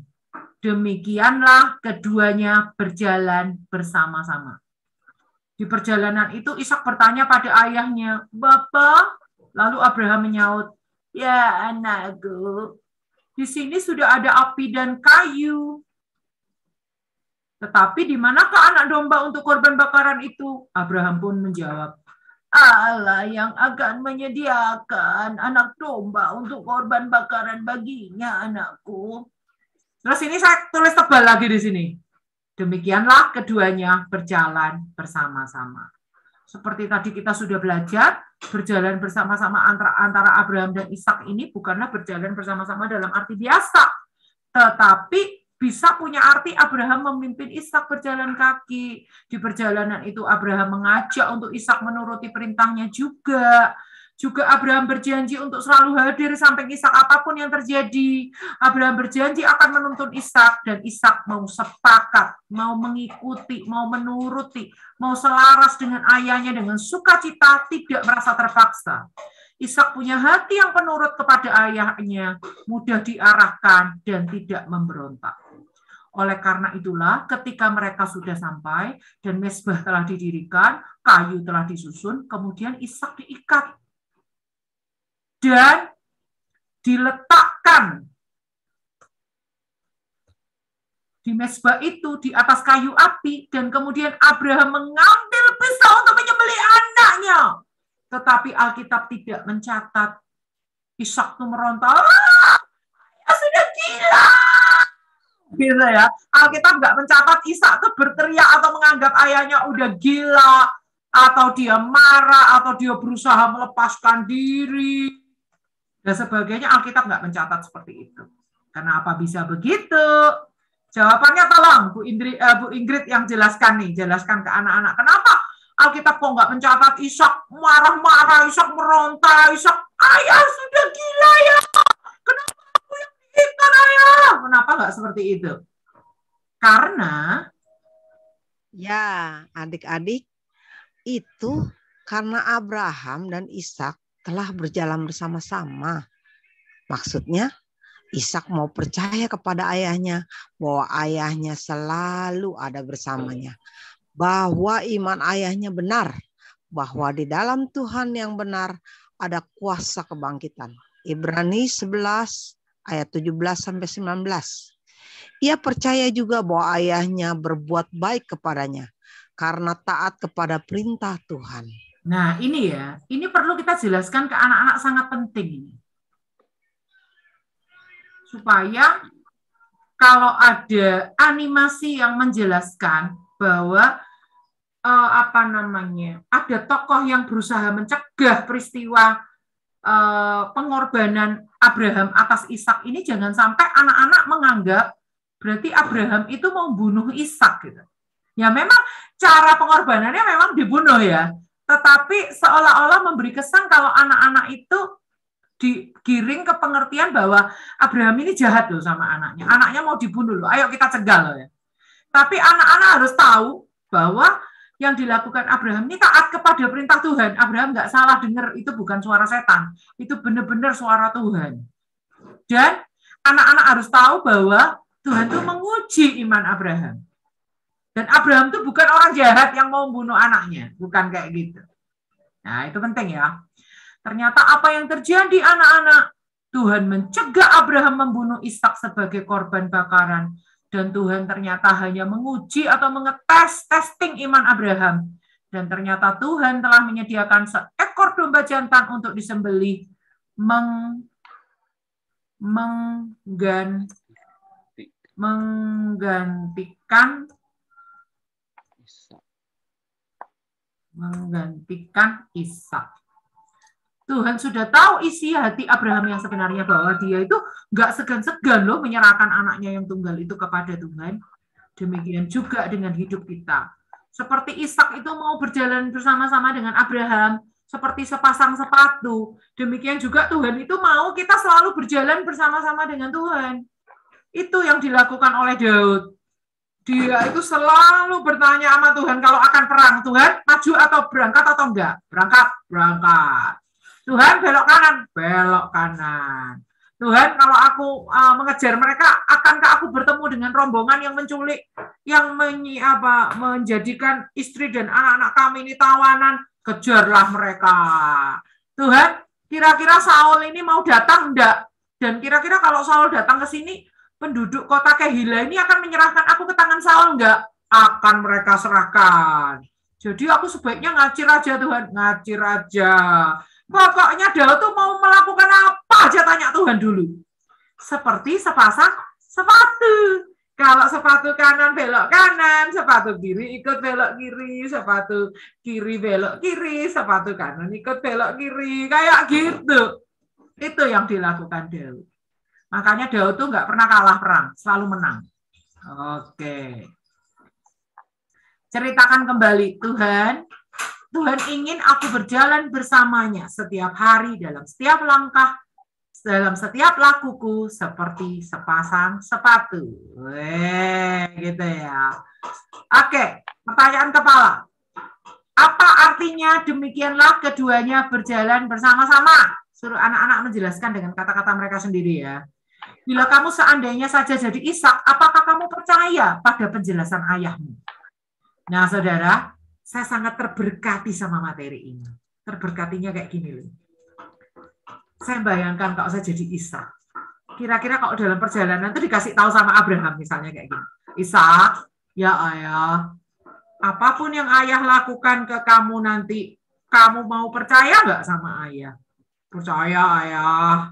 Demikianlah keduanya berjalan bersama-sama. Di perjalanan itu Ishak bertanya pada ayahnya, "Bapak?" Lalu Abraham menyaut, "Ya anakku, di sini sudah ada api dan kayu. Tetapi di manakah anak domba untuk korban bakaran itu?" Abraham pun menjawab, "Allah yang akan menyediakan anak domba untuk korban bakaran baginya, anakku." Terus ini saya tulis tebal lagi di sini. Demikianlah keduanya berjalan bersama-sama. Seperti tadi kita sudah belajar, berjalan bersama-sama antara Abraham dan Ishak ini bukanlah berjalan bersama-sama dalam arti biasa, tetapi bisa punya arti Abraham memimpin Ishak berjalan kaki. Di perjalanan itu Abraham mengajak untuk Ishak menuruti perintahnya juga. Juga Abraham berjanji untuk selalu hadir samping Ishak apapun yang terjadi. Abraham berjanji akan menuntun Ishak dan Ishak mau sepakat, mau mengikuti, mau menuruti, mau selaras dengan ayahnya dengan sukacita, tidak merasa terpaksa. Ishak punya hati yang penurut kepada ayahnya, mudah diarahkan dan tidak memberontak. Oleh karena itulah ketika mereka sudah sampai dan mezbah telah didirikan, kayu telah disusun, kemudian Ishak diikat dan diletakkan di mezbah itu di atas kayu api, dan kemudian Abraham mengambil pisau untuk menyembelih anaknya. Tetapi Alkitab tidak mencatat. Ishak itu meronta, "Ya sudah gila." Gitu ya. Alkitab nggak mencatat Ishak itu berteriak atau menganggap ayahnya udah gila, atau dia marah, atau dia berusaha melepaskan diri dan sebagainya. Alkitab nggak mencatat seperti itu. Kenapa bisa begitu? Jawabannya tolong Bu Ingrid yang jelaskan nih, jelaskan ke anak-anak. Kenapa Alkitab kok nggak mencatat Ishak marah-marah, Ishak meronta, Ishak, "Ayah sudah gila ya. Kenapa aku yang diikat, ayah?" Kenapa nggak seperti itu? Karena ya adik-adik, itu karena Abraham dan Ishak telah berjalan bersama-sama. Maksudnya, Ishak mau percaya kepada ayahnya bahwa ayahnya selalu ada bersamanya. bahwa iman ayahnya benar, bahwa di dalam Tuhan yang benar ada kuasa kebangkitan. Ibrani 11 ayat 17-19. Ia percaya juga bahwa ayahnya berbuat baik kepadanya karena taat kepada perintah Tuhan. Nah, ini ya, ini perlu kita jelaskan ke anak-anak, sangat penting ini. Supaya kalau ada animasi yang menjelaskan bahwa ada tokoh yang berusaha mencegah peristiwa pengorbanan Abraham atas Ishak ini, jangan sampai anak-anak menganggap berarti Abraham itu mau bunuh Ishak gitu. Ya memang cara pengorbanannya memang dibunuh ya, tetapi seolah-olah memberi kesan kalau anak-anak itu digiring ke pengertian bahwa Abraham ini jahat loh sama anaknya. Anaknya mau dibunuh loh, ayo kita cegah loh ya. Tapi anak-anak harus tahu bahwa yang dilakukan Abraham ini taat kepada perintah Tuhan. Abraham nggak salah dengar, itu bukan suara setan. Itu benar-benar suara Tuhan. Dan anak-anak harus tahu bahwa Tuhan itu menguji iman Abraham. Dan Abraham itu bukan orang jahat yang mau membunuh anaknya. Bukan kayak gitu. Nah, itu penting ya. Ternyata apa yang terjadi anak-anak? Tuhan mencegah Abraham membunuh Ishak sebagai korban bakaran. Dan Tuhan ternyata hanya menguji atau testing iman Abraham. Dan ternyata Tuhan telah menyediakan seekor domba jantan untuk disembelih menggantikan Ishak. Tuhan sudah tahu isi hati Abraham yang sebenarnya, bahwa dia itu nggak segan-segan loh menyerahkan anaknya yang tunggal itu kepada Tuhan. Demikian juga dengan hidup kita. Seperti Ishak itu mau berjalan bersama-sama dengan Abraham, seperti sepasang sepatu. Demikian juga Tuhan itu mau kita selalu berjalan bersama-sama dengan Tuhan. Itu yang dilakukan oleh Daud. Dia itu selalu bertanya sama Tuhan kalau akan perang, Tuhan maju atau berangkat atau enggak? Berangkat, berangkat. Tuhan belok kanan, belok kanan. Tuhan kalau aku mengejar mereka, akankah aku bertemu dengan rombongan yang menculik, yang menjadikan istri dan anak-anak kami ini tawanan? Kejarlah mereka. Tuhan, kira-kira Saul ini mau datang enggak? Dan kira-kira kalau Saul datang ke sini, penduduk kota Kehila ini akan menyerahkan aku ke tangan Saul enggak? Akan mereka serahkan. Jadi aku sebaiknya ngacir aja Tuhan, ngacir aja. Pokoknya Daud tuh mau melakukan apa aja tanya Tuhan dulu. Seperti sepasang sepatu. Kalau sepatu kanan belok kanan, sepatu kiri ikut belok kiri, sepatu kiri belok kiri, sepatu kanan ikut belok kiri. Kayak gitu. Itu yang dilakukan Daud. Makanya Daud tuh nggak pernah kalah perang, selalu menang. Oke. Ceritakan kembali, Tuhan ingin aku berjalan bersamanya setiap hari, dalam setiap langkah, dalam setiap lakuku, seperti sepasang sepatu. Gitu ya. Oke, pertanyaan kepala. Apa artinya demikianlah keduanya berjalan bersama-sama? Suruh anak-anak menjelaskan dengan kata-kata mereka sendiri ya. Bila kamu seandainya saja jadi Ishak, apakah kamu percaya pada penjelasan ayahmu? Nah, saudara, saya sangat terberkati sama materi ini. Terberkatinya kayak gini loh. Saya bayangkan kalau saya jadi Ishak. Kira-kira kalau dalam perjalanan itu dikasih tahu sama Abraham misalnya kayak gini. Ishak, ya ayah, apapun yang ayah lakukan ke kamu nanti, kamu mau percaya nggak sama ayah? Percaya ayah.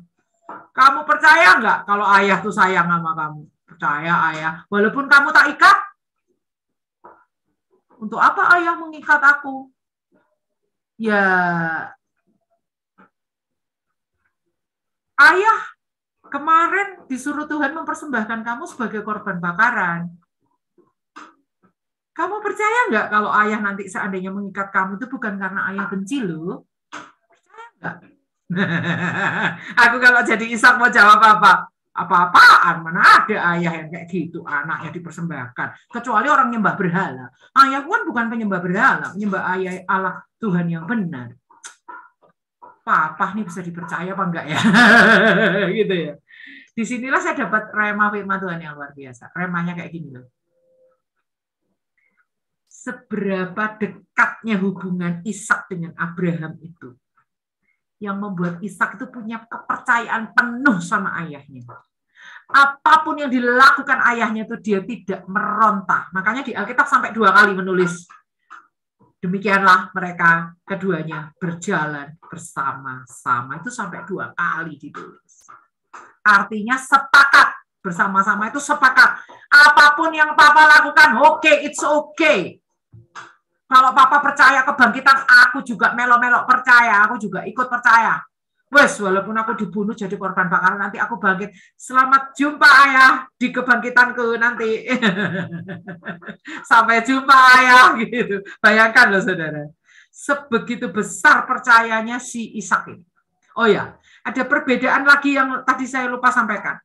Kamu percaya nggak kalau ayah tuh sayang sama kamu? Percaya ayah. Walaupun kamu tak ikat, untuk apa ayah mengikat aku? Ya, ayah kemarin disuruh Tuhan mempersembahkan kamu sebagai korban bakaran. Kamu percaya nggak kalau ayah nanti seandainya mengikat kamu itu bukan karena ayah benci loh? Percaya nggak? Aku kalau jadi Ishak mau jawab apa? Apa-apaan, mana ada ayah yang kayak gitu, anaknya dipersembahkan. Kecuali orang nyembah berhala. Ayah kan bukan penyembah berhala, menyembah ayah Allah Tuhan yang benar. Papa nih bisa dipercaya apa enggak ya? Gitu ya. Disinilah saya dapat rema firman Tuhan yang luar biasa. Remanya kayak gini loh. seberapa dekatnya hubungan Ishak dengan Abraham itu. Yang membuat Ishak itu punya kepercayaan penuh sama ayahnya. Apapun yang dilakukan ayahnya itu dia tidak meronta. Makanya di Alkitab sampai 2 kali menulis, demikianlah mereka keduanya berjalan bersama-sama. Itu sampai 2 kali ditulis. Artinya sepakat. Bersama-sama itu sepakat. Apapun yang Papa lakukan, oke, it's okay. Kalau Papa percaya kebangkitan, aku juga melo-melo percaya, aku juga ikut percaya. Wes, walaupun aku dibunuh jadi korban bakaran, nanti aku bangkit. Selamat jumpa ayah di kebangkitanku nanti. Sampai jumpa ayah gitu. Bayangkan loh saudara. Sebegitu besar percayanya si Ishak ini. Oh ya, ada perbedaan lagi yang tadi saya lupa sampaikan.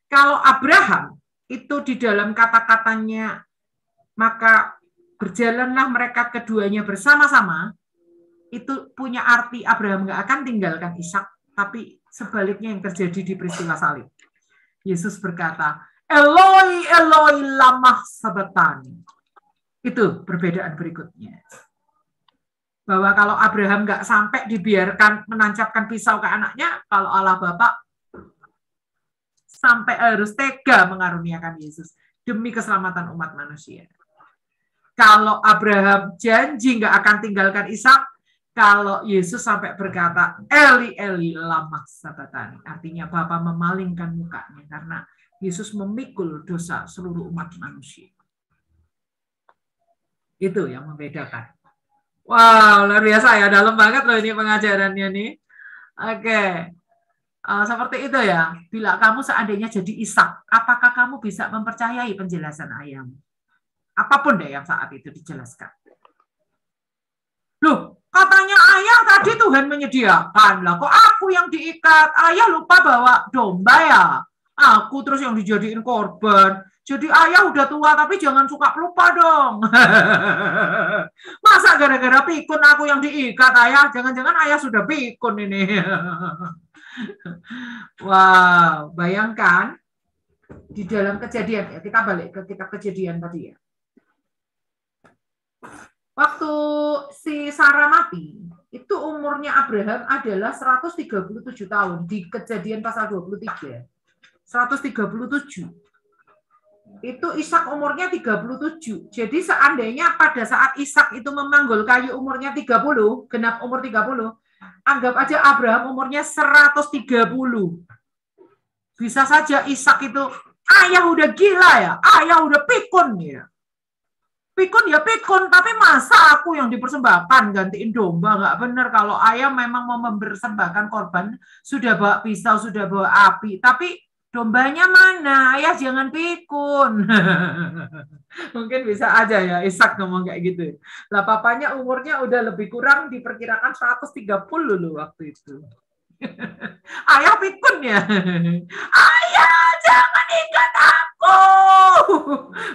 Kalau Abraham itu di dalam kata-katanya, maka berjalanlah mereka keduanya bersama-sama, itu punya arti Abraham nggak akan tinggalkan Ishak, tapi sebaliknya yang terjadi di peristiwa salib. Yesus berkata, Eloi, Eloi, lama sabachthani. Itu perbedaan berikutnya. Bahwa kalau Abraham nggak sampai dibiarkan menancapkan pisau ke anaknya, kalau Allah Bapa sampai harus tega mengaruniakan Yesus demi keselamatan umat manusia. Kalau Abraham janji nggak akan tinggalkan Ishak, kalau Yesus sampai berkata, Eli, Eli, lama sabachthani. Artinya Bapa memalingkan mukanya karena Yesus memikul dosa seluruh umat manusia. Itu yang membedakan. Wow, luar biasa ya. Dalam banget loh ini pengajarannya nih. Oke. Seperti itu ya. Bila kamu seandainya jadi Ishak, apakah kamu bisa mempercayai penjelasan ayahmu? Apapun deh yang saat itu dijelaskan. Loh, katanya ayah tadi Tuhan menyediakan. Lah, kok aku yang diikat? Ayah lupa bawa domba ya? Aku terus yang dijadiin korban. Jadi ayah udah tua, tapi jangan suka lupa dong. Masa gara-gara pikun aku yang diikat, ayah? Jangan-jangan ayah sudah pikun ini. Wow, bayangkan di dalam Kejadian, ya, kita balik ke kitab Kejadian tadi ya. Waktu si Sarah mati, itu umurnya Abraham adalah 137 tahun. Di Kejadian pasal 23. 137. Itu Ishak umurnya 37. Jadi seandainya pada saat Ishak itu memanggul kayu umurnya 30, genap umur 30, anggap aja Abraham umurnya 130. Bisa saja Ishak itu, ayah udah gila ya, ayah udah pikun ya. Pikun ya pikun, tapi masa aku yang dipersembahkan gantiin domba? Nggak benar. Kalau ayah memang mau mempersembahkan korban, sudah bawa pisau, sudah bawa api, tapi dombanya mana? Ayah jangan pikun. Mungkin bisa aja ya Ishak ngomong kayak gitu. Lah papanya umurnya udah lebih kurang diperkirakan 130 loh waktu itu. Ayah pikun ya. Ayah jangan ikat aku.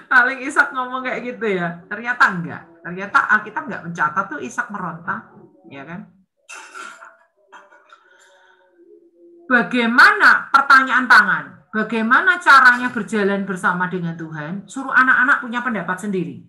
Paling Ishak ngomong kayak gitu ya. Ternyata enggak. Ternyata Alkitab enggak mencatat tuh Ishak meronta, ya kan? Bagaimana, pertanyaan tangan, bagaimana caranya berjalan bersama dengan Tuhan? Suruh anak-anak punya pendapat sendiri.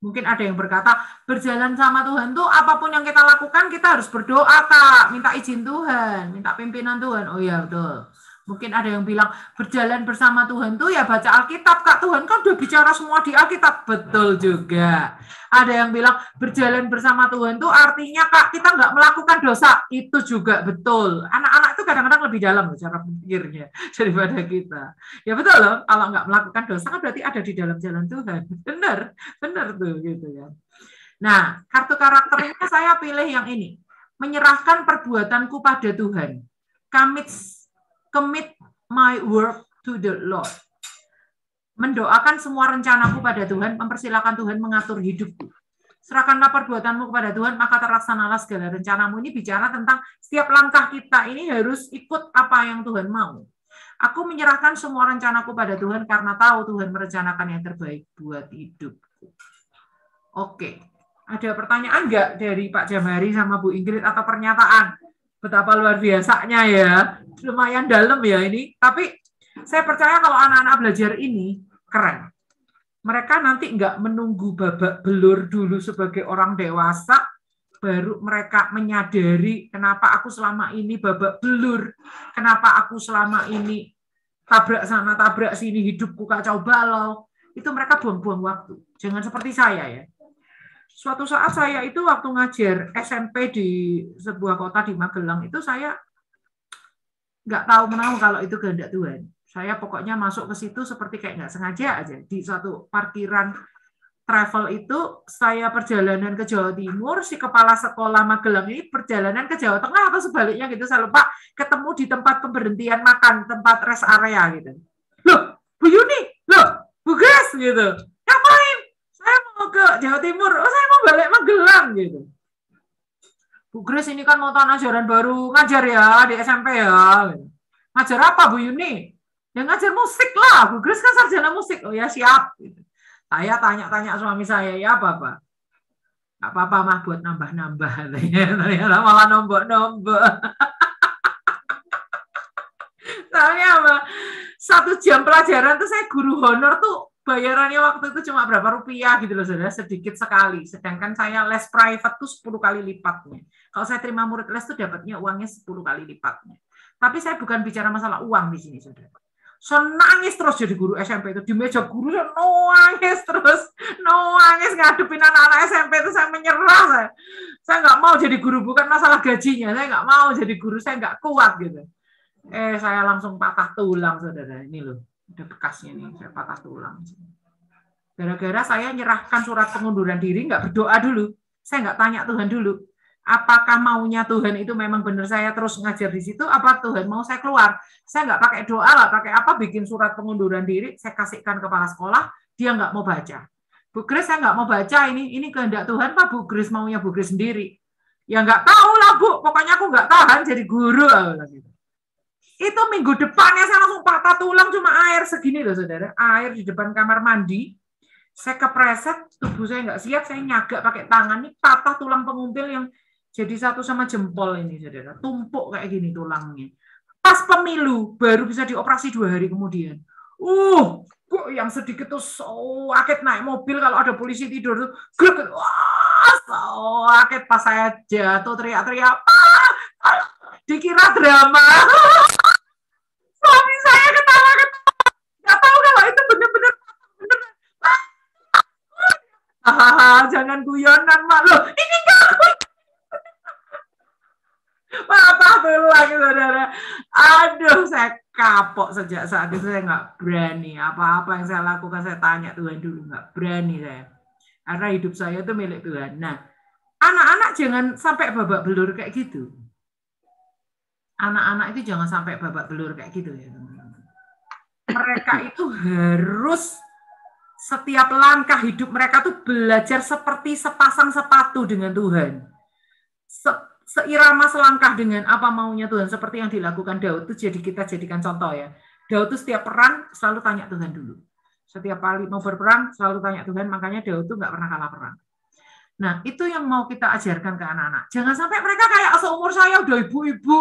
Mungkin ada yang berkata, berjalan sama Tuhan tuh apapun yang kita lakukan, kita harus berdoa, Kak. Minta izin Tuhan, minta pimpinan Tuhan. Oh iya, betul. Mungkin ada yang bilang, berjalan bersama Tuhan tuh ya baca Alkitab, Kak. Tuhan kan udah bicara semua di Alkitab. Betul juga. Ada yang bilang, berjalan bersama Tuhan tuh artinya, Kak, kita nggak melakukan dosa. Itu juga betul. Anak-anak itu kadang-kadang lebih dalam loh cara pikirnya daripada kita. Ya betul loh, kalau nggak melakukan dosa kan berarti ada di dalam jalan Tuhan. Benar, benar tuh gitu ya. Nah, kartu karakternya saya pilih yang ini. Menyerahkan perbuatanku pada Tuhan. Commit my work to the Lord. Mendoakan semua rencanaku pada Tuhan, mempersilakan Tuhan mengatur hidupku. Serahkanlah perbuatanmu kepada Tuhan, maka terlaksanalah segala rencanamu. Ini bicara tentang setiap langkah kita ini harus ikut apa yang Tuhan mau. Aku menyerahkan semua rencanaku pada Tuhan karena tahu Tuhan merencanakan yang terbaik buat hidupku. Oke, ada pertanyaan nggak dari Pak Jamhari sama Bu Ingrid atau pernyataan? Betapa luar biasanya ya, lumayan dalam ya ini. Tapi saya percaya kalau anak-anak belajar ini keren. Mereka nanti nggak menunggu babak belur dulu sebagai orang dewasa, baru mereka menyadari kenapa aku selama ini babak belur, kenapa aku selama ini tabrak sana, tabrak sini, hidupku kacau balau. Itu mereka buang-buang waktu. Jangan seperti saya ya. Suatu saat saya itu waktu ngajar SMP di sebuah kota di Magelang, itu saya nggak tahu menahu kalau itu kehendak Tuhan. Saya pokoknya masuk ke situ seperti kayak nggak sengaja aja. Di suatu parkiran travel itu, saya perjalanan ke Jawa Timur, si kepala sekolah Magelang ini perjalanan ke Jawa Tengah atau sebaliknya gitu, saya lupa, ketemu di tempat pemberhentian makan, tempat rest area gitu. Loh, Bu Yuni, loh, Bu Grace gitu. Ngapain? Saya mau ke Jawa Timur, oh saya mau balik Magelang gitu. Bu Grace ini kan mau tahun ajaran baru, ngajar ya di SMP ya. Gitu. Ngajar apa Bu Yuni? Ya ngajar musik lah, Bu Grace kan sarjana musik. Oh ya siap. Gitu. Saya tanya-tanya suami saya, ya apa-apa? Nggak apa-apa mah buat nambah-nambah. Ternyata malah nombok-nombok. Soalnya apa? 1 jam pelajaran tuh saya guru honor tuh bayarannya waktu itu cuma berapa rupiah gitu loh, saudara, sedikit sekali. Sedangkan saya les private tuh 10 kali lipatnya. Kalau saya terima murid les tuh dapatnya uangnya 10 kali lipatnya. Tapi saya bukan bicara masalah uang di sini, saudara. So nangis terus jadi guru SMP itu di meja guru, nangis terus, nangis ngadepin anak-anak SMP itu saya menyerah. Saya nggak mau jadi guru, bukan masalah gajinya, saya nggak mau jadi guru, saya nggak kuat gitu. Saya langsung patah tulang, saudara. Ini loh, ada bekasnya nih, saya patah tulang. Gara-gara saya nyerahkan surat pengunduran diri, nggak berdoa dulu, saya nggak tanya Tuhan dulu. Apakah maunya Tuhan itu memang benar saya terus ngajar di situ, apa Tuhan mau saya keluar? Saya nggak pakai doa lah, pakai apa, bikin surat pengunduran diri, saya kasihkan kepala sekolah, dia nggak mau baca. Bu Grace, saya nggak mau baca, ini kehendak Tuhan, Pak. Bu Grace maunya Bu Grace sendiri. Ya nggak tahu lah Bu, pokoknya aku nggak tahan jadi guru. Itu minggu depannya saya langsung patah tulang, cuma air segini loh, saudara. Air di depan kamar mandi, saya kepreset, tubuh saya nggak siap, saya nyagak pakai tangan, ini patah tulang pengumpil yang jadi satu sama jempol ini, saudara. Tumpuk kayak gini tulangnya. Pas pemilu, baru bisa dioperasi 2 hari kemudian. Kok yang sedikit tuh sakit, naik mobil kalau ada polisi tidur tuh, wah, sakit. Pas saya jatuh teriak-teriak, dikira drama. Suami saya ketawa-ketawa. Nggak tahu kalau itu bener-bener. Jangan guyonan, Mak. Loh, ini nggak patah tulang, saudara. Aduh, saya kapok sejak saat itu. Saya nggak berani. Apa-apa yang saya lakukan, saya tanya Tuhan dulu. Nggak berani saya. Karena hidup saya itu milik Tuhan. Nah, anak-anak jangan sampai babak belur kayak gitu. Anak-anak itu jangan sampai babak belur kayak gitu ya. Mereka itu harus setiap langkah hidup mereka tuh belajar seperti sepasang sepatu dengan Tuhan. Seirama selangkah dengan apa maunya Tuhan, seperti yang dilakukan Daud itu. Jadi kita jadikan contoh ya. Daud itu setiap perang selalu tanya Tuhan dulu. Setiap kali mau berperang selalu tanya Tuhan, makanya Daud itu nggak pernah kalah perang. Nah, itu yang mau kita ajarkan ke anak-anak. Jangan sampai mereka kayak seumur saya udah ibu-ibu,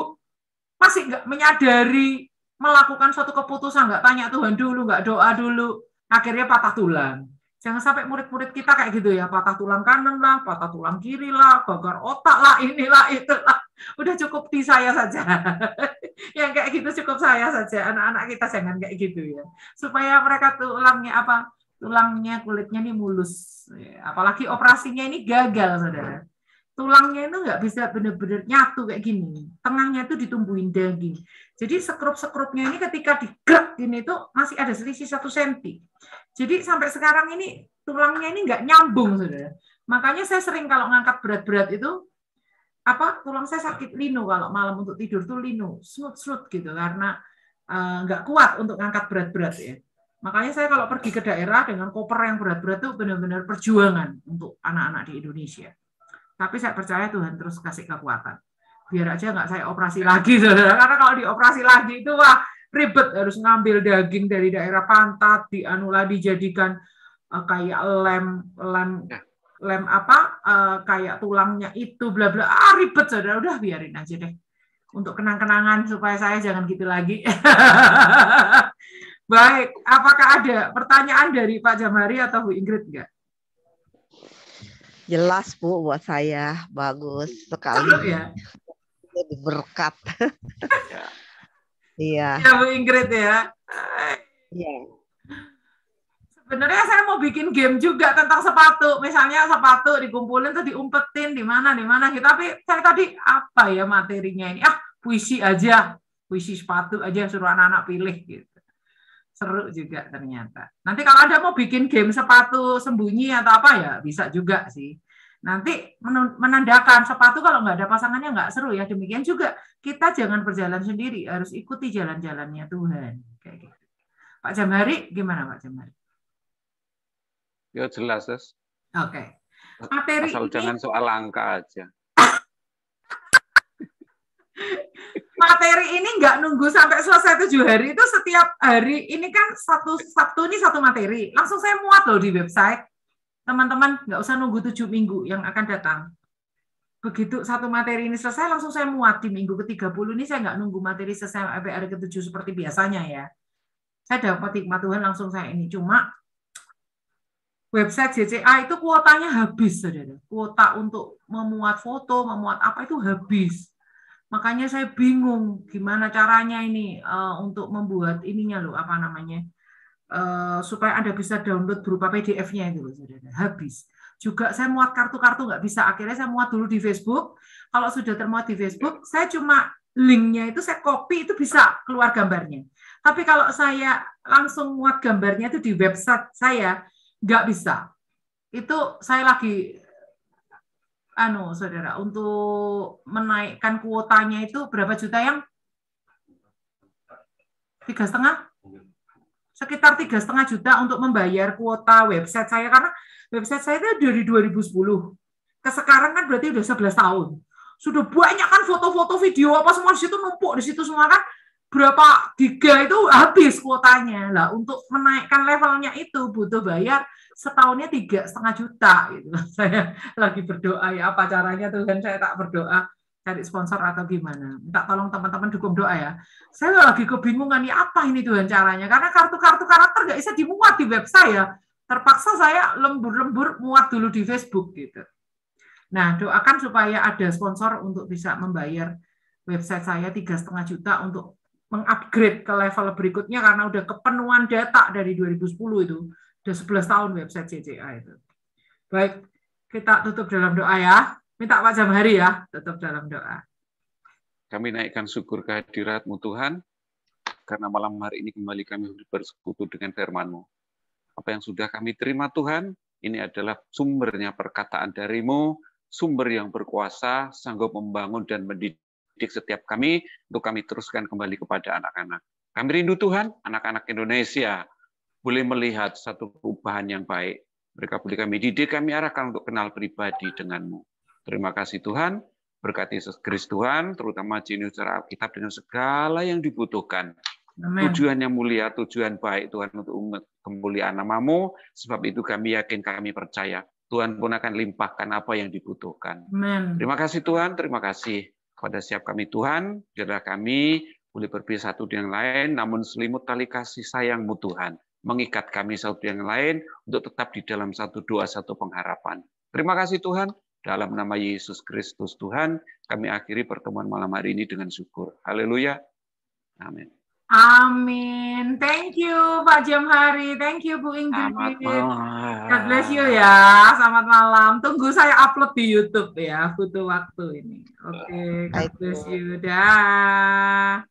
masih nggak menyadari melakukan suatu keputusan, nggak tanya Tuhan dulu, nggak doa dulu, akhirnya patah tulang. Jangan sampai murid-murid kita kayak gitu ya, patah tulang kanan lah, patah tulang kiri lah, gagal otak lah, inilah, itulah. Udah cukup di saya saja. Yang kayak gitu cukup saya saja. Anak-anak kita jangan kayak gitu ya. Supaya mereka tulangnya apa? Tulangnya, kulitnya ini mulus. Apalagi operasinya ini gagal, saudara. Tulangnya itu nggak bisa benar-benar nyatu kayak gini. Tengahnya itu ditumbuhin daging. Jadi sekrup-sekrupnya ini ketika digerak gini itu masih ada selisih 1 senti. Jadi sampai sekarang ini tulangnya ini nggak nyambung, saudara. Makanya saya sering kalau ngangkat berat-berat itu, tulang saya sakit linu kalau malam untuk tidur tuh linu, snut-snut gitu, karena nggak kuat untuk ngangkat berat-berat ya. Makanya saya kalau pergi ke daerah dengan koper yang berat-berat itu benar-benar perjuangan untuk anak-anak di Indonesia. Tapi saya percaya Tuhan terus kasih kekuatan. Biar aja nggak saya operasi lagi, saudara. Karena kalau dioperasi lagi itu wah ribet, harus ngambil daging dari daerah pantat, dijadikan kayak lem kayak tulangnya itu bla bla. Ribet, saudara. Udah biarin aja deh. Untuk kenang-kenangan supaya saya jangan gitu lagi. Baik, apakah ada pertanyaan dari Pak Jamhari atau Bu Ingrid enggak? Jelas Bu buat saya, bagus sekali. Seru ya? Jadi berkat. Iya. Ya Bu Ingrid ya. Iya. Sebenarnya saya mau bikin game juga tentang sepatu. Misalnya sepatu dikumpulin terus diumpetin di mana gitu. Tapi saya tadi apa ya materinya ini? Puisi aja. Puisi sepatu aja suruh anak-anak pilih gitu. Seru juga ternyata. Nanti kalau ada mau bikin game sepatu sembunyi atau apa ya bisa juga sih. Nanti menandakan sepatu kalau nggak ada pasangannya nggak seru ya. Demikian juga kita jangan berjalan sendiri, harus ikuti jalan-jalannya Tuhan. Kayak gitu. Pak Jamhari gimana Pak Jamhari? Ya jelas, Sis. Oke. Materi asal ini, jangan soal angka aja. materi ini nggak nunggu sampai selesai 7 hari, itu setiap hari ini kan Sabtu ini satu materi. Langsung saya muat loh di website. Teman-teman nggak usah nunggu 7 minggu yang akan datang. Begitu satu materi ini selesai, langsung saya muat di minggu ke-30 ini. Saya nggak nunggu materi selesai sampai hari ke-7 seperti biasanya ya. Saya dapat hikmat Tuhan langsung saya ini. Cuma website JCA itu kuotanya habis, saudara. Kuota untuk memuat foto, memuat apa itu habis. Makanya saya bingung gimana caranya ini untuk membuat ininya loh, apa namanya, supaya Anda bisa download berupa PDF-nya itu loh, saudara. Habis. Juga saya muat kartu-kartu nggak bisa. Akhirnya saya muat dulu di Facebook. Kalau sudah termuat di Facebook, saya cuma linknya itu saya copy, itu bisa keluar gambarnya. Tapi kalau saya langsung muat gambarnya itu di website saya, nggak bisa. Itu saya lagi saudara, untuk menaikkan kuotanya itu berapa juta yang 3,5? Sekitar 3,5 juta untuk membayar kuota website saya, karena website saya itu dari 2010 ke sekarang kan berarti udah 11 tahun. Sudah banyak kan foto-foto, video apa semua di situ numpuk di situ semua kan, berapa giga itu habis kuotanya. Lah untuk menaikkan levelnya itu butuh bayar setahunnya 3,5 juta gitu. Saya lagi berdoa ya, apa caranya Tuhan, saya tak berdoa cari sponsor atau gimana. Minta tolong teman-teman dukung doa ya. Saya lagi kebingungan ya, apa ini Tuhan caranya, karena kartu-kartu karakter nggak bisa dimuat di web saya. Terpaksa saya lembur-lembur muat dulu di Facebook gitu. Nah, doakan supaya ada sponsor untuk bisa membayar website saya 3,5 juta untuk mengupgrade ke level berikutnya, karena udah kepenuhan data dari 2010 itu. Udah 11 tahun website JCA itu. Baik, kita tutup dalam doa ya. Minta Pak Jamhari ya, tutup dalam doa. Kami naikkan syukur kehadirat-Mu Tuhan, karena malam hari ini kembali kami bersekutu dengan firman-Mu. Apa yang sudah kami terima Tuhan, ini adalah sumbernya perkataan dari-Mu, sumber yang berkuasa, sanggup membangun dan mendidik setiap kami, untuk kami teruskan kembali kepada anak-anak. Kami rindu Tuhan, anak-anak Indonesia boleh melihat satu perubahan yang baik. Mereka boleh kami didik, kami arahkan untuk kenal pribadi dengan-Mu. Terima kasih Tuhan, berkati Yesus Kristus Tuhan, terutama jenius secara Alkitab dengan segala yang dibutuhkan. Amen. Tujuan yang mulia, tujuan baik Tuhan untuk umat kemuliaan nama-Mu, sebab itu kami yakin, kami percaya, Tuhan pun akan limpahkan apa yang dibutuhkan. Amen. Terima kasih Tuhan, terima kasih kepada setiap kami Tuhan, biarlah kami boleh berpisah satu dengan lain, namun selimut tali kasih sayang-Mu Tuhan, mengikat kami satu yang lain untuk tetap di dalam satu doa, satu pengharapan. Terima kasih Tuhan, dalam nama Yesus Kristus Tuhan, kami akhiri pertemuan malam hari ini dengan syukur. Haleluya. Amin. Amin. Thank you Pak Jamhari, thank you Bu Ingrid. Selamat malam. God bless you ya. Selamat malam. Tunggu saya upload di YouTube ya, butuh waktu ini. Oke, God bless you. Dah.